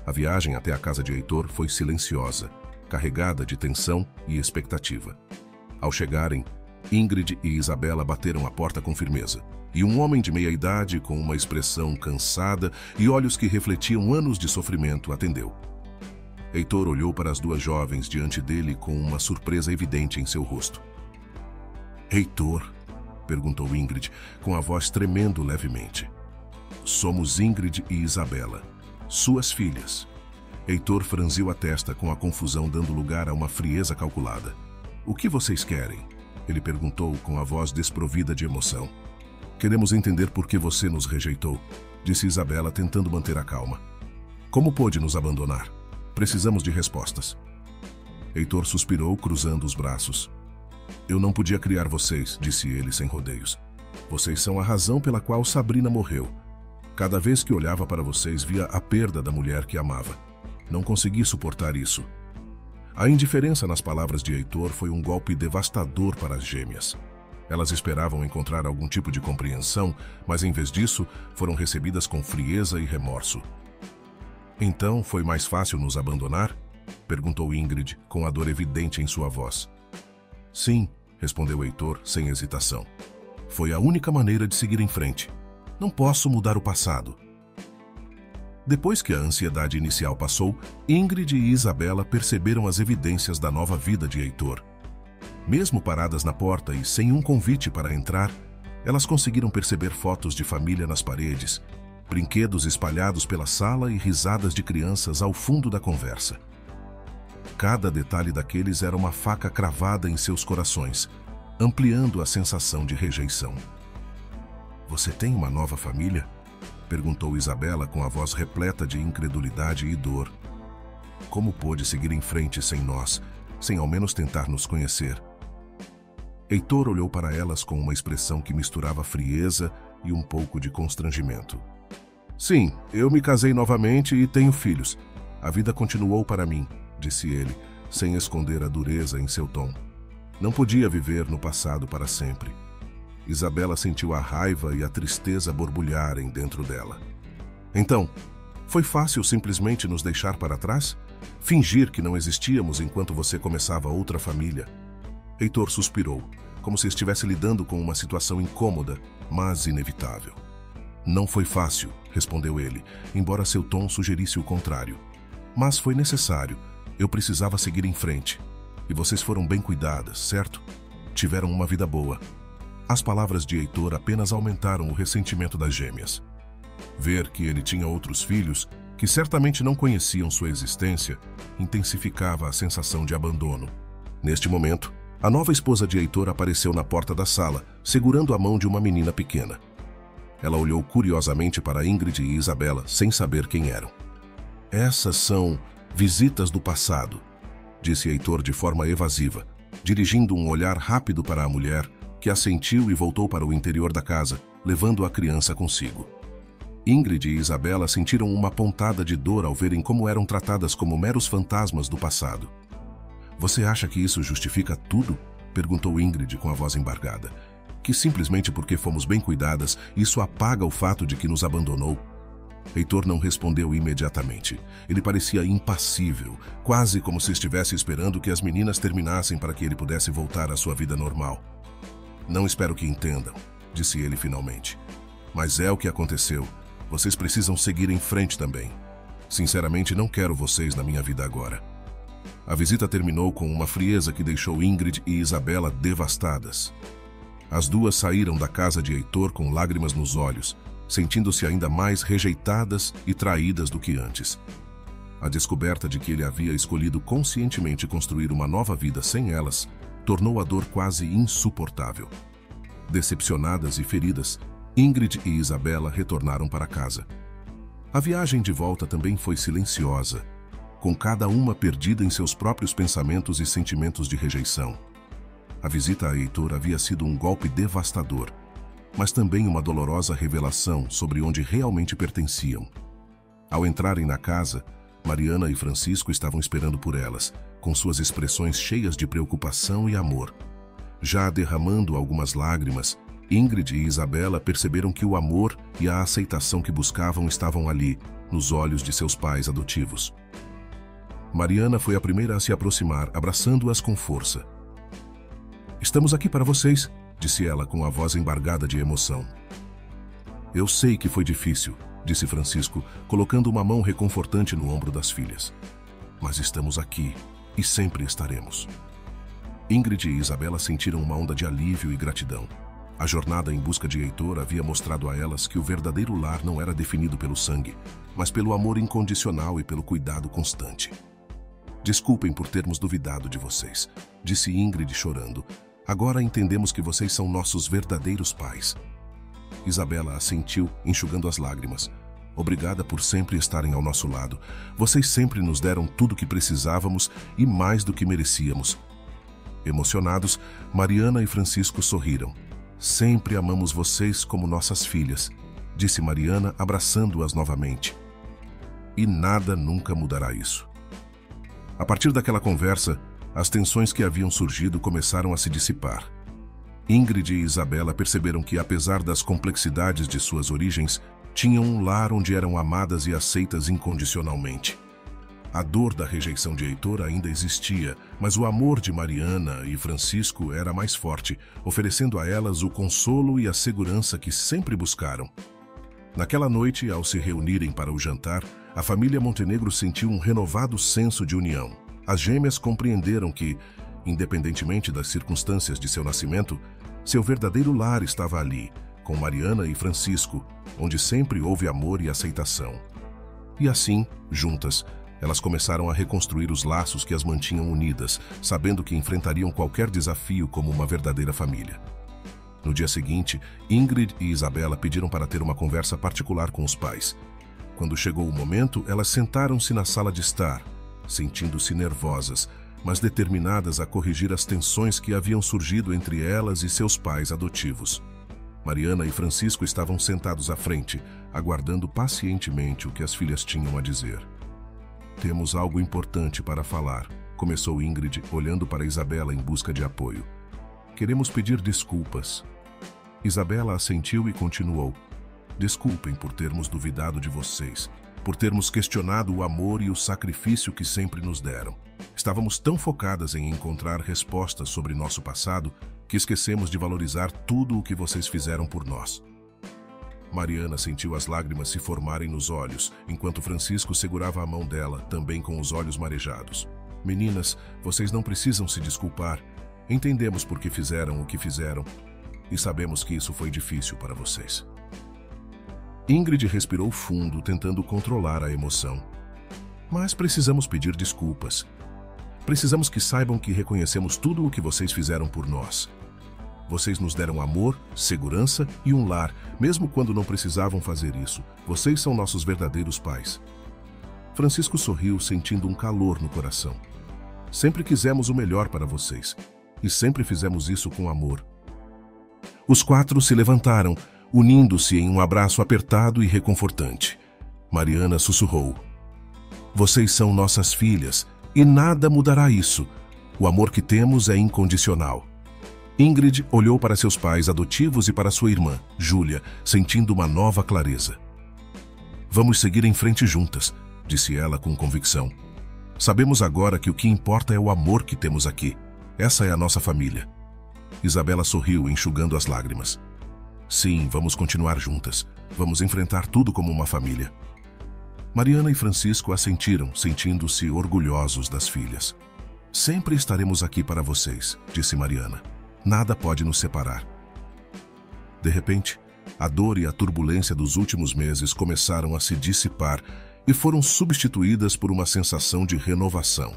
Speaker 1: A viagem até a casa de Heitor foi silenciosa, carregada de tensão e expectativa. Ao chegarem, Ingrid e Isabela bateram a porta com firmeza, e um homem de meia-idade, com uma expressão cansada e olhos que refletiam anos de sofrimento, atendeu. Heitor olhou para as duas jovens diante dele com uma surpresa evidente em seu rosto. Heitor? Perguntou Ingrid, com a voz tremendo levemente. Somos Ingrid e Isabela, suas filhas. Heitor franziu a testa com a confusão dando lugar a uma frieza calculada. O que vocês querem? Ele perguntou com a voz desprovida de emoção. Queremos entender por que você nos rejeitou, disse Isabela tentando manter a calma. Como pôde nos abandonar? Precisamos de respostas. Heitor suspirou, cruzando os braços. Eu não podia criar vocês, disse ele sem rodeios. Vocês são a razão pela qual Sabrina morreu. Cada vez que olhava para vocês, via a perda da mulher que amava. Não consegui suportar isso. A indiferença nas palavras de Heitor foi um golpe devastador para as gêmeas. Elas esperavam encontrar algum tipo de compreensão, mas em vez disso, foram recebidas com frieza e remorso. Então, foi mais fácil nos abandonar? Perguntou Ingrid, com a dor evidente em sua voz. Sim, respondeu Heitor, sem hesitação. Foi a única maneira de seguir em frente. Não posso mudar o passado. Depois que a ansiedade inicial passou, Ingrid e Isabela perceberam as evidências da nova vida de Heitor. Mesmo paradas na porta e sem um convite para entrar, elas conseguiram perceber fotos de família nas paredes, brinquedos espalhados pela sala e risadas de crianças ao fundo da conversa. Cada detalhe daqueles era uma faca cravada em seus corações, ampliando a sensação de rejeição. "Você tem uma nova família?" perguntou Isabela com a voz repleta de incredulidade e dor. "Como pôde seguir em frente sem nós, sem ao menos tentar nos conhecer?" Heitor olhou para elas com uma expressão que misturava frieza e um pouco de constrangimento. "Sim, eu me casei novamente e tenho filhos. A vida continuou para mim", disse ele, sem esconder a dureza em seu tom. Não podia viver no passado para sempre. Isabela sentiu a raiva e a tristeza borbulharem dentro dela. "Então, foi fácil simplesmente nos deixar para trás? Fingir que não existíamos enquanto você começava outra família?" Heitor suspirou, como se estivesse lidando com uma situação incômoda, mas inevitável. "Não foi fácil", respondeu ele, embora seu tom sugerisse o contrário. "Mas foi necessário. Eu precisava seguir em frente. E vocês foram bem cuidadas, certo? Tiveram uma vida boa." As palavras de Heitor apenas aumentaram o ressentimento das gêmeas. Ver que ele tinha outros filhos, que certamente não conheciam sua existência, intensificava a sensação de abandono. Neste momento, a nova esposa de Heitor apareceu na porta da sala, segurando a mão de uma menina pequena. Ela olhou curiosamente para Ingrid e Isabela, sem saber quem eram. "Essas são visitas do passado", disse Heitor de forma evasiva, dirigindo um olhar rápido para a mulher, que assentiu e voltou para o interior da casa, levando a criança consigo. Ingrid e Isabela sentiram uma pontada de dor ao verem como eram tratadas como meros fantasmas do passado. "Você acha que isso justifica tudo?" perguntou Ingrid com a voz embargada. "Que simplesmente porque fomos bem cuidadas, isso apaga o fato de que nos abandonou?" Heitor não respondeu imediatamente. Ele parecia impassível, quase como se estivesse esperando que as meninas terminassem para que ele pudesse voltar à sua vida normal. "Não espero que entendam", disse ele finalmente. "Mas é o que aconteceu. Vocês precisam seguir em frente também. Sinceramente, não quero vocês na minha vida agora." A visita terminou com uma frieza que deixou Ingrid e Isabela devastadas. As duas saíram da casa de Heitor com lágrimas nos olhos, sentindo-se ainda mais rejeitadas e traídas do que antes. A descoberta de que ele havia escolhido conscientemente construir uma nova vida sem elas tornou a dor quase insuportável. Decepcionadas e feridas, Ingrid e Isabela retornaram para casa. A viagem de volta também foi silenciosa, com cada uma perdida em seus próprios pensamentos e sentimentos de rejeição. A visita a Heitor havia sido um golpe devastador, mas também uma dolorosa revelação sobre onde realmente pertenciam. Ao entrarem na casa, Mariana e Francisco estavam esperando por elas, com suas expressões cheias de preocupação e amor. Já derramando algumas lágrimas, Ingrid e Isabela perceberam que o amor e a aceitação que buscavam estavam ali, nos olhos de seus pais adotivos. Mariana foi a primeira a se aproximar, abraçando-as com força. "Estamos aqui para vocês", disse ela com a voz embargada de emoção. "Eu sei que foi difícil", disse Francisco, colocando uma mão reconfortante no ombro das filhas. "Mas estamos aqui e sempre estaremos." Ingrid e Isabela sentiram uma onda de alívio e gratidão. A jornada em busca de Heitor havia mostrado a elas que o verdadeiro lar não era definido pelo sangue, mas pelo amor incondicional e pelo cuidado constante. "Desculpem por termos duvidado de vocês", disse Ingrid chorando. "Agora entendemos que vocês são nossos verdadeiros pais." Isabela assentiu, enxugando as lágrimas. "Obrigada por sempre estarem ao nosso lado. Vocês sempre nos deram tudo o que precisávamos e mais do que merecíamos." Emocionados, Mariana e Francisco sorriram. "Sempre amamos vocês como nossas filhas", disse Mariana, abraçando-as novamente. "E nada nunca mudará isso." A partir daquela conversa, as tensões que haviam surgido começaram a se dissipar. Ingrid e Isabela perceberam que, apesar das complexidades de suas origens, tinham um lar onde eram amadas e aceitas incondicionalmente. A dor da rejeição de Heitor ainda existia, mas o amor de Mariana e Francisco era mais forte, oferecendo a elas o consolo e a segurança que sempre buscaram. Naquela noite, ao se reunirem para o jantar, a família Montenegro sentiu um renovado senso de união. As gêmeas compreenderam que, independentemente das circunstâncias de seu nascimento, seu verdadeiro lar estava ali, com Mariana e Francisco, onde sempre houve amor e aceitação. E assim, juntas, elas começaram a reconstruir os laços que as mantinham unidas, sabendo que enfrentariam qualquer desafio como uma verdadeira família. No dia seguinte, Ingrid e Isabela pediram para ter uma conversa particular com os pais. Quando chegou o momento, elas sentaram-se na sala de estar, sentindo-se nervosas, mas determinadas a corrigir as tensões que haviam surgido entre elas e seus pais adotivos. Mariana e Francisco estavam sentados à frente, aguardando pacientemente o que as filhas tinham a dizer. "Temos algo importante para falar", começou Ingrid, olhando para Isabela em busca de apoio. "Queremos pedir desculpas." Isabela assentiu e continuou. "Desculpem por termos duvidado de vocês, por termos questionado o amor e o sacrifício que sempre nos deram. Estávamos tão focadas em encontrar respostas sobre nosso passado que esquecemos de valorizar tudo o que vocês fizeram por nós." Mariana sentiu as lágrimas se formarem nos olhos, enquanto Francisco segurava a mão dela, também com os olhos marejados. "Meninas, vocês não precisam se desculpar. Entendemos por que fizeram o que fizeram e sabemos que isso foi difícil para vocês." Ingrid respirou fundo, tentando controlar a emoção. "Mas precisamos pedir desculpas. Precisamos que saibam que reconhecemos tudo o que vocês fizeram por nós. Vocês nos deram amor, segurança e um lar, mesmo quando não precisavam fazer isso. Vocês são nossos verdadeiros pais." Francisco sorriu, sentindo um calor no coração. "Sempre quisemos o melhor para vocês, e sempre fizemos isso com amor." Os quatro se levantaram, unindo-se em um abraço apertado e reconfortante. Mariana sussurrou: "Vocês são nossas filhas, e nada mudará isso. O amor que temos é incondicional." Ingrid olhou para seus pais adotivos e para sua irmã, Júlia, sentindo uma nova clareza. "Vamos seguir em frente juntas", disse ela com convicção. "Sabemos agora que o que importa é o amor que temos aqui. Essa é a nossa família." Isabela sorriu, enxugando as lágrimas. "Sim, vamos continuar juntas. Vamos enfrentar tudo como uma família." Mariana e Francisco assentiram, sentindo-se orgulhosos das filhas. "Sempre estaremos aqui para vocês", disse Mariana. "Nada pode nos separar." De repente, a dor e a turbulência dos últimos meses começaram a se dissipar e foram substituídas por uma sensação de renovação.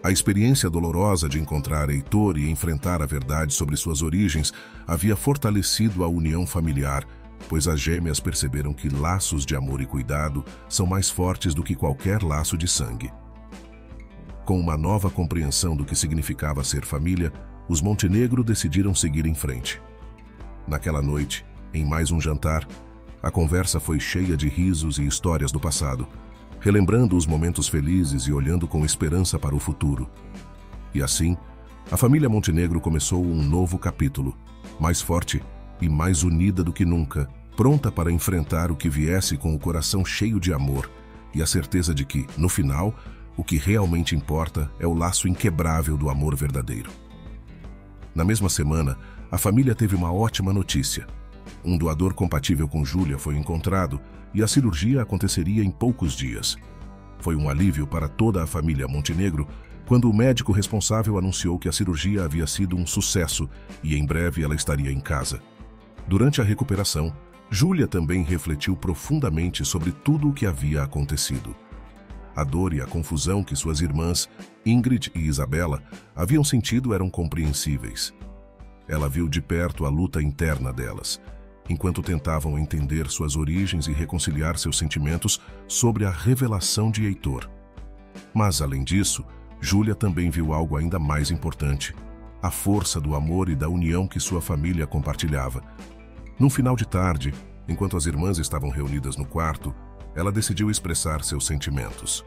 Speaker 1: A experiência dolorosa de encontrar Heitor e enfrentar a verdade sobre suas origens havia fortalecido a união familiar, pois as gêmeas perceberam que laços de amor e cuidado são mais fortes do que qualquer laço de sangue. Com uma nova compreensão do que significava ser família, os Montenegro decidiram seguir em frente. Naquela noite, em mais um jantar, a conversa foi cheia de risos e histórias do passado, relembrando os momentos felizes e olhando com esperança para o futuro. E assim, a família Montenegro começou um novo capítulo, mais forte e mais unida do que nunca, pronta para enfrentar o que viesse com o coração cheio de amor e a certeza de que, no final, o que realmente importa é o laço inquebrável do amor verdadeiro. Na mesma semana, a família teve uma ótima notícia. Um doador compatível com Júlia foi encontrado e a cirurgia aconteceria em poucos dias. Foi um alívio para toda a família Montenegro quando o médico responsável anunciou que a cirurgia havia sido um sucesso e em breve ela estaria em casa. Durante a recuperação, Júlia também refletiu profundamente sobre tudo o que havia acontecido. A dor e a confusão que suas irmãs, Ingrid e Isabela, haviam sentido eram compreensíveis. Ela viu de perto a luta interna delas, enquanto tentavam entender suas origens e reconciliar seus sentimentos sobre a revelação de Heitor. Mas, além disso, Júlia também viu algo ainda mais importante: a força do amor e da união que sua família compartilhava. Num final de tarde, enquanto as irmãs estavam reunidas no quarto, ela decidiu expressar seus sentimentos.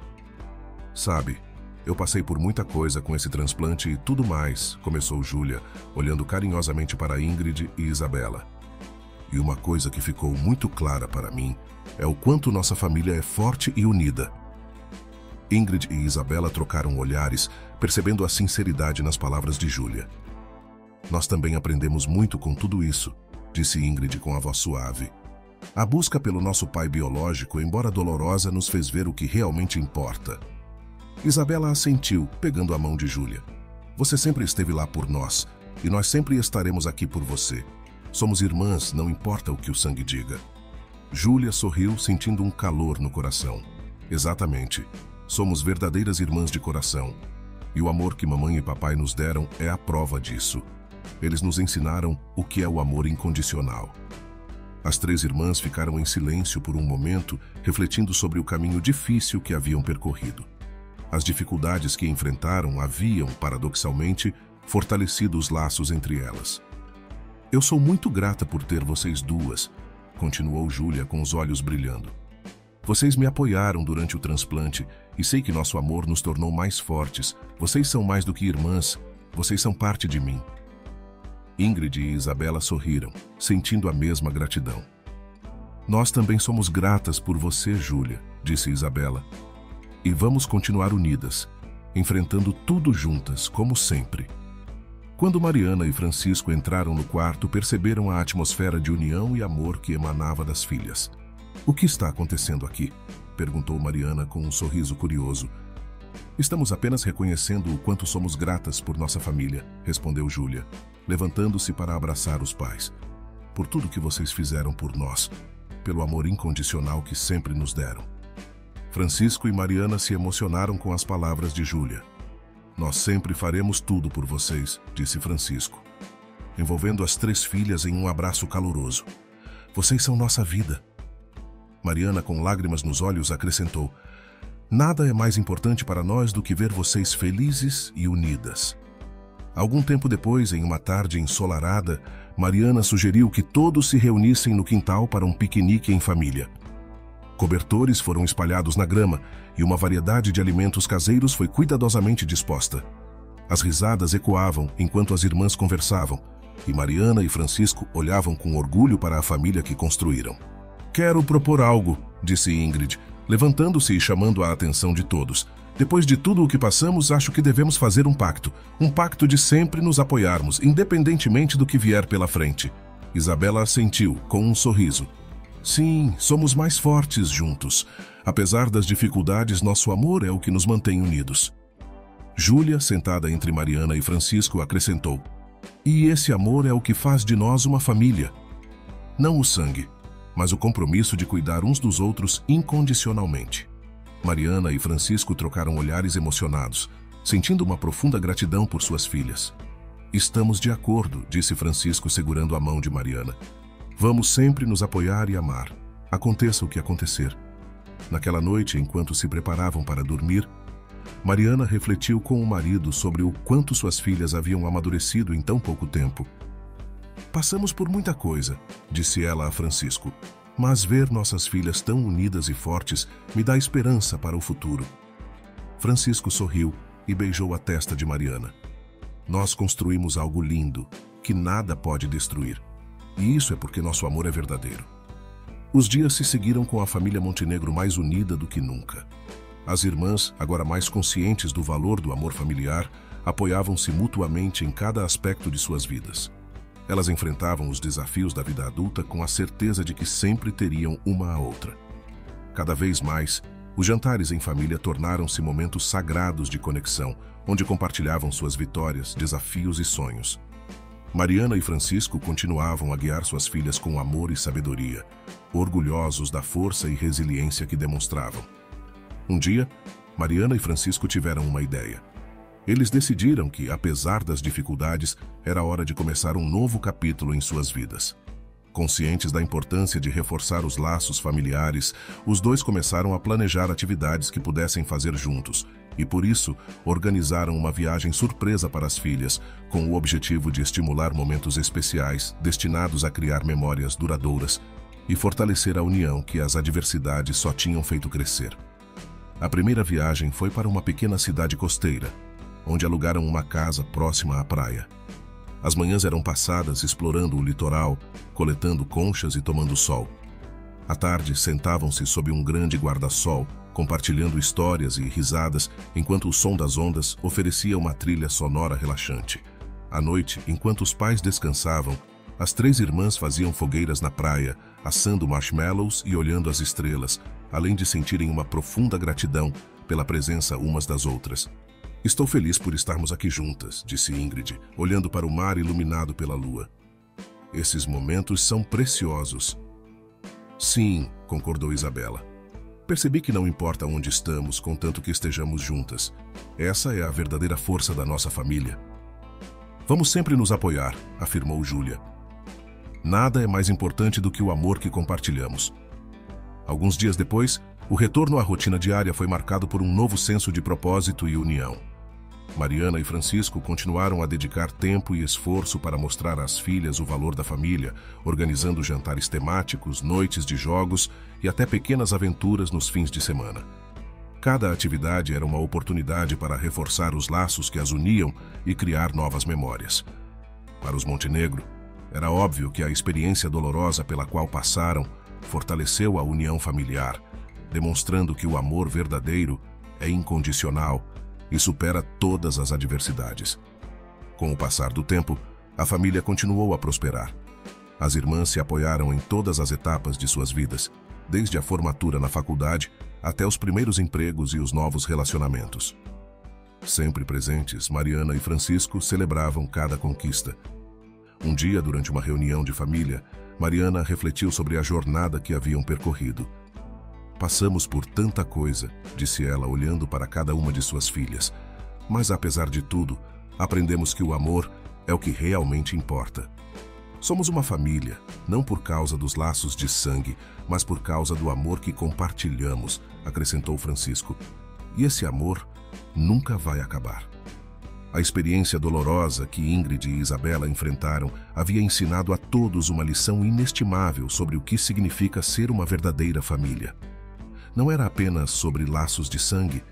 Speaker 1: "Sabe, eu passei por muita coisa com esse transplante e tudo mais", começou Júlia, olhando carinhosamente para Ingrid e Isabela. "E uma coisa que ficou muito clara para mim é o quanto nossa família é forte e unida." Ingrid e Isabela trocaram olhares, percebendo a sinceridade nas palavras de Júlia. "Nós também aprendemos muito com tudo isso", disse Ingrid com a voz suave. A busca pelo nosso pai biológico, embora dolorosa, nos fez ver o que realmente importa. Isabela assentiu, pegando a mão de Júlia. Você sempre esteve lá por nós, e nós sempre estaremos aqui por você. Somos irmãs, não importa o que o sangue diga. Júlia sorriu, sentindo um calor no coração. Exatamente. Somos verdadeiras irmãs de coração. E o amor que mamãe e papai nos deram é a prova disso. Eles nos ensinaram o que é o amor incondicional. As três irmãs ficaram em silêncio por um momento, refletindo sobre o caminho difícil que haviam percorrido. As dificuldades que enfrentaram haviam, paradoxalmente, fortalecido os laços entre elas. Eu sou muito grata por ter vocês duas, continuou Júlia com os olhos brilhando. Vocês me apoiaram durante o transplante e sei que nosso amor nos tornou mais fortes. Vocês são mais do que irmãs, vocês são parte de mim. Ingrid e Isabela sorriram, sentindo a mesma gratidão. Nós também somos gratas por você, Júlia, disse Isabela. E vamos continuar unidas, enfrentando tudo juntas, como sempre. Quando Mariana e Francisco entraram no quarto, perceberam a atmosfera de união e amor que emanava das filhas. O que está acontecendo aqui? Perguntou Mariana com um sorriso curioso. Estamos apenas reconhecendo o quanto somos gratas por nossa família, respondeu Júlia, levantando-se para abraçar os pais. Por tudo que vocês fizeram por nós, pelo amor incondicional que sempre nos deram. Francisco e Mariana se emocionaram com as palavras de Júlia. Nós sempre faremos tudo por vocês, disse Francisco, envolvendo as três filhas em um abraço caloroso. Vocês são nossa vida. Mariana, com lágrimas nos olhos, acrescentou: nada é mais importante para nós do que ver vocês felizes e unidas. Algum tempo depois, em uma tarde ensolarada, Mariana sugeriu que todos se reunissem no quintal para um piquenique em família. Cobertores foram espalhados na grama e uma variedade de alimentos caseiros foi cuidadosamente disposta. As risadas ecoavam enquanto as irmãs conversavam, e Mariana e Francisco olhavam com orgulho para a família que construíram. Quero propor algo, disse Ingrid, levantando-se e chamando a atenção de todos. Depois de tudo o que passamos, acho que devemos fazer um pacto de sempre nos apoiarmos, independentemente do que vier pela frente. Isabela assentiu, com um sorriso. Sim, somos mais fortes juntos. Apesar das dificuldades, nosso amor é o que nos mantém unidos. Júlia, sentada entre Mariana e Francisco, acrescentou: e esse amor é o que faz de nós uma família. Não o sangue, mas o compromisso de cuidar uns dos outros incondicionalmente. Mariana e Francisco trocaram olhares emocionados, sentindo uma profunda gratidão por suas filhas. Estamos de acordo, disse Francisco segurando a mão de Mariana. Vamos sempre nos apoiar e amar, aconteça o que acontecer. Naquela noite, enquanto se preparavam para dormir, Mariana refletiu com o marido sobre o quanto suas filhas haviam amadurecido em tão pouco tempo. Passamos por muita coisa, disse ela a Francisco, mas ver nossas filhas tão unidas e fortes me dá esperança para o futuro. Francisco sorriu e beijou a testa de Mariana. Nós construímos algo lindo, que nada pode destruir. E isso é porque nosso amor é verdadeiro. Os dias se seguiram com a família Montenegro mais unida do que nunca. As irmãs, agora mais conscientes do valor do amor familiar, apoiavam-se mutuamente em cada aspecto de suas vidas. Elas enfrentavam os desafios da vida adulta com a certeza de que sempre teriam uma a outra. Cada vez mais, os jantares em família tornaram-se momentos sagrados de conexão, onde compartilhavam suas vitórias, desafios e sonhos. Mariana e Francisco continuavam a guiar suas filhas com amor e sabedoria, orgulhosos da força e resiliência que demonstravam. Um dia, Mariana e Francisco tiveram uma ideia. Eles decidiram que, apesar das dificuldades, era hora de começar um novo capítulo em suas vidas. Conscientes da importância de reforçar os laços familiares, os dois começaram a planejar atividades que pudessem fazer juntos, e por isso organizaram uma viagem surpresa para as filhas, com o objetivo de estimular momentos especiais destinados a criar memórias duradouras e fortalecer a união que as adversidades só tinham feito crescer. A primeira viagem foi para uma pequena cidade costeira, onde alugaram uma casa próxima à praia. As manhãs eram passadas explorando o litoral, coletando conchas e tomando sol. À tarde, sentavam-se sob um grande guarda-sol, compartilhando histórias e risadas, enquanto o som das ondas oferecia uma trilha sonora relaxante. À noite, enquanto os pais descansavam, As três irmãs faziam fogueiras na praia, assando marshmallows e olhando as estrelas, além de sentirem uma profunda gratidão pela presença umas das outras. Estou feliz por estarmos aqui juntas, disse Ingrid, olhando para o mar iluminado pela lua. Esses momentos são preciosos. Sim, concordou Isabela. Percebi que não importa onde estamos, contanto que estejamos juntas. Essa é a verdadeira força da nossa família. Vamos sempre nos apoiar, afirmou Júlia. Nada é mais importante do que o amor que compartilhamos. Alguns dias depois, o retorno à rotina diária foi marcado por um novo senso de propósito e união. Mariana e Francisco continuaram a dedicar tempo e esforço para mostrar às filhas o valor da família, organizando jantares temáticos, noites de jogos e até pequenas aventuras nos fins de semana. Cada atividade era uma oportunidade para reforçar os laços que as uniam e criar novas memórias. Para os Montenegro, era óbvio que a experiência dolorosa pela qual passaram fortaleceu a união familiar, demonstrando que o amor verdadeiro é incondicional e supera todas as adversidades. Com o passar do tempo, a família continuou a prosperar. As irmãs se apoiaram em todas as etapas de suas vidas, desde a formatura na faculdade até os primeiros empregos e os novos relacionamentos. Sempre presentes, Mariana e Francisco celebravam cada conquista. Um dia, durante uma reunião de família, Mariana refletiu sobre a jornada que haviam percorrido. Passamos por tanta coisa, disse ela, olhando para cada uma de suas filhas. Mas, apesar de tudo, aprendemos que o amor é o que realmente importa. Somos uma família, não por causa dos laços de sangue, mas por causa do amor que compartilhamos, acrescentou Francisco. E esse amor nunca vai acabar. A experiência dolorosa que Ingrid e Isabela enfrentaram havia ensinado a todos uma lição inestimável sobre o que significa ser uma verdadeira família. Não era apenas sobre laços de sangue,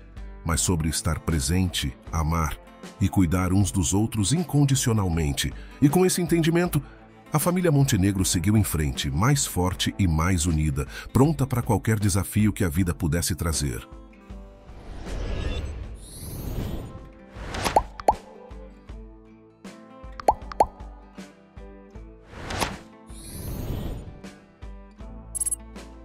Speaker 1: mas sobre estar presente, amar e cuidar uns dos outros incondicionalmente. E com esse entendimento, a família Montenegro seguiu em frente, mais forte e mais unida, pronta para qualquer desafio que a vida pudesse trazer.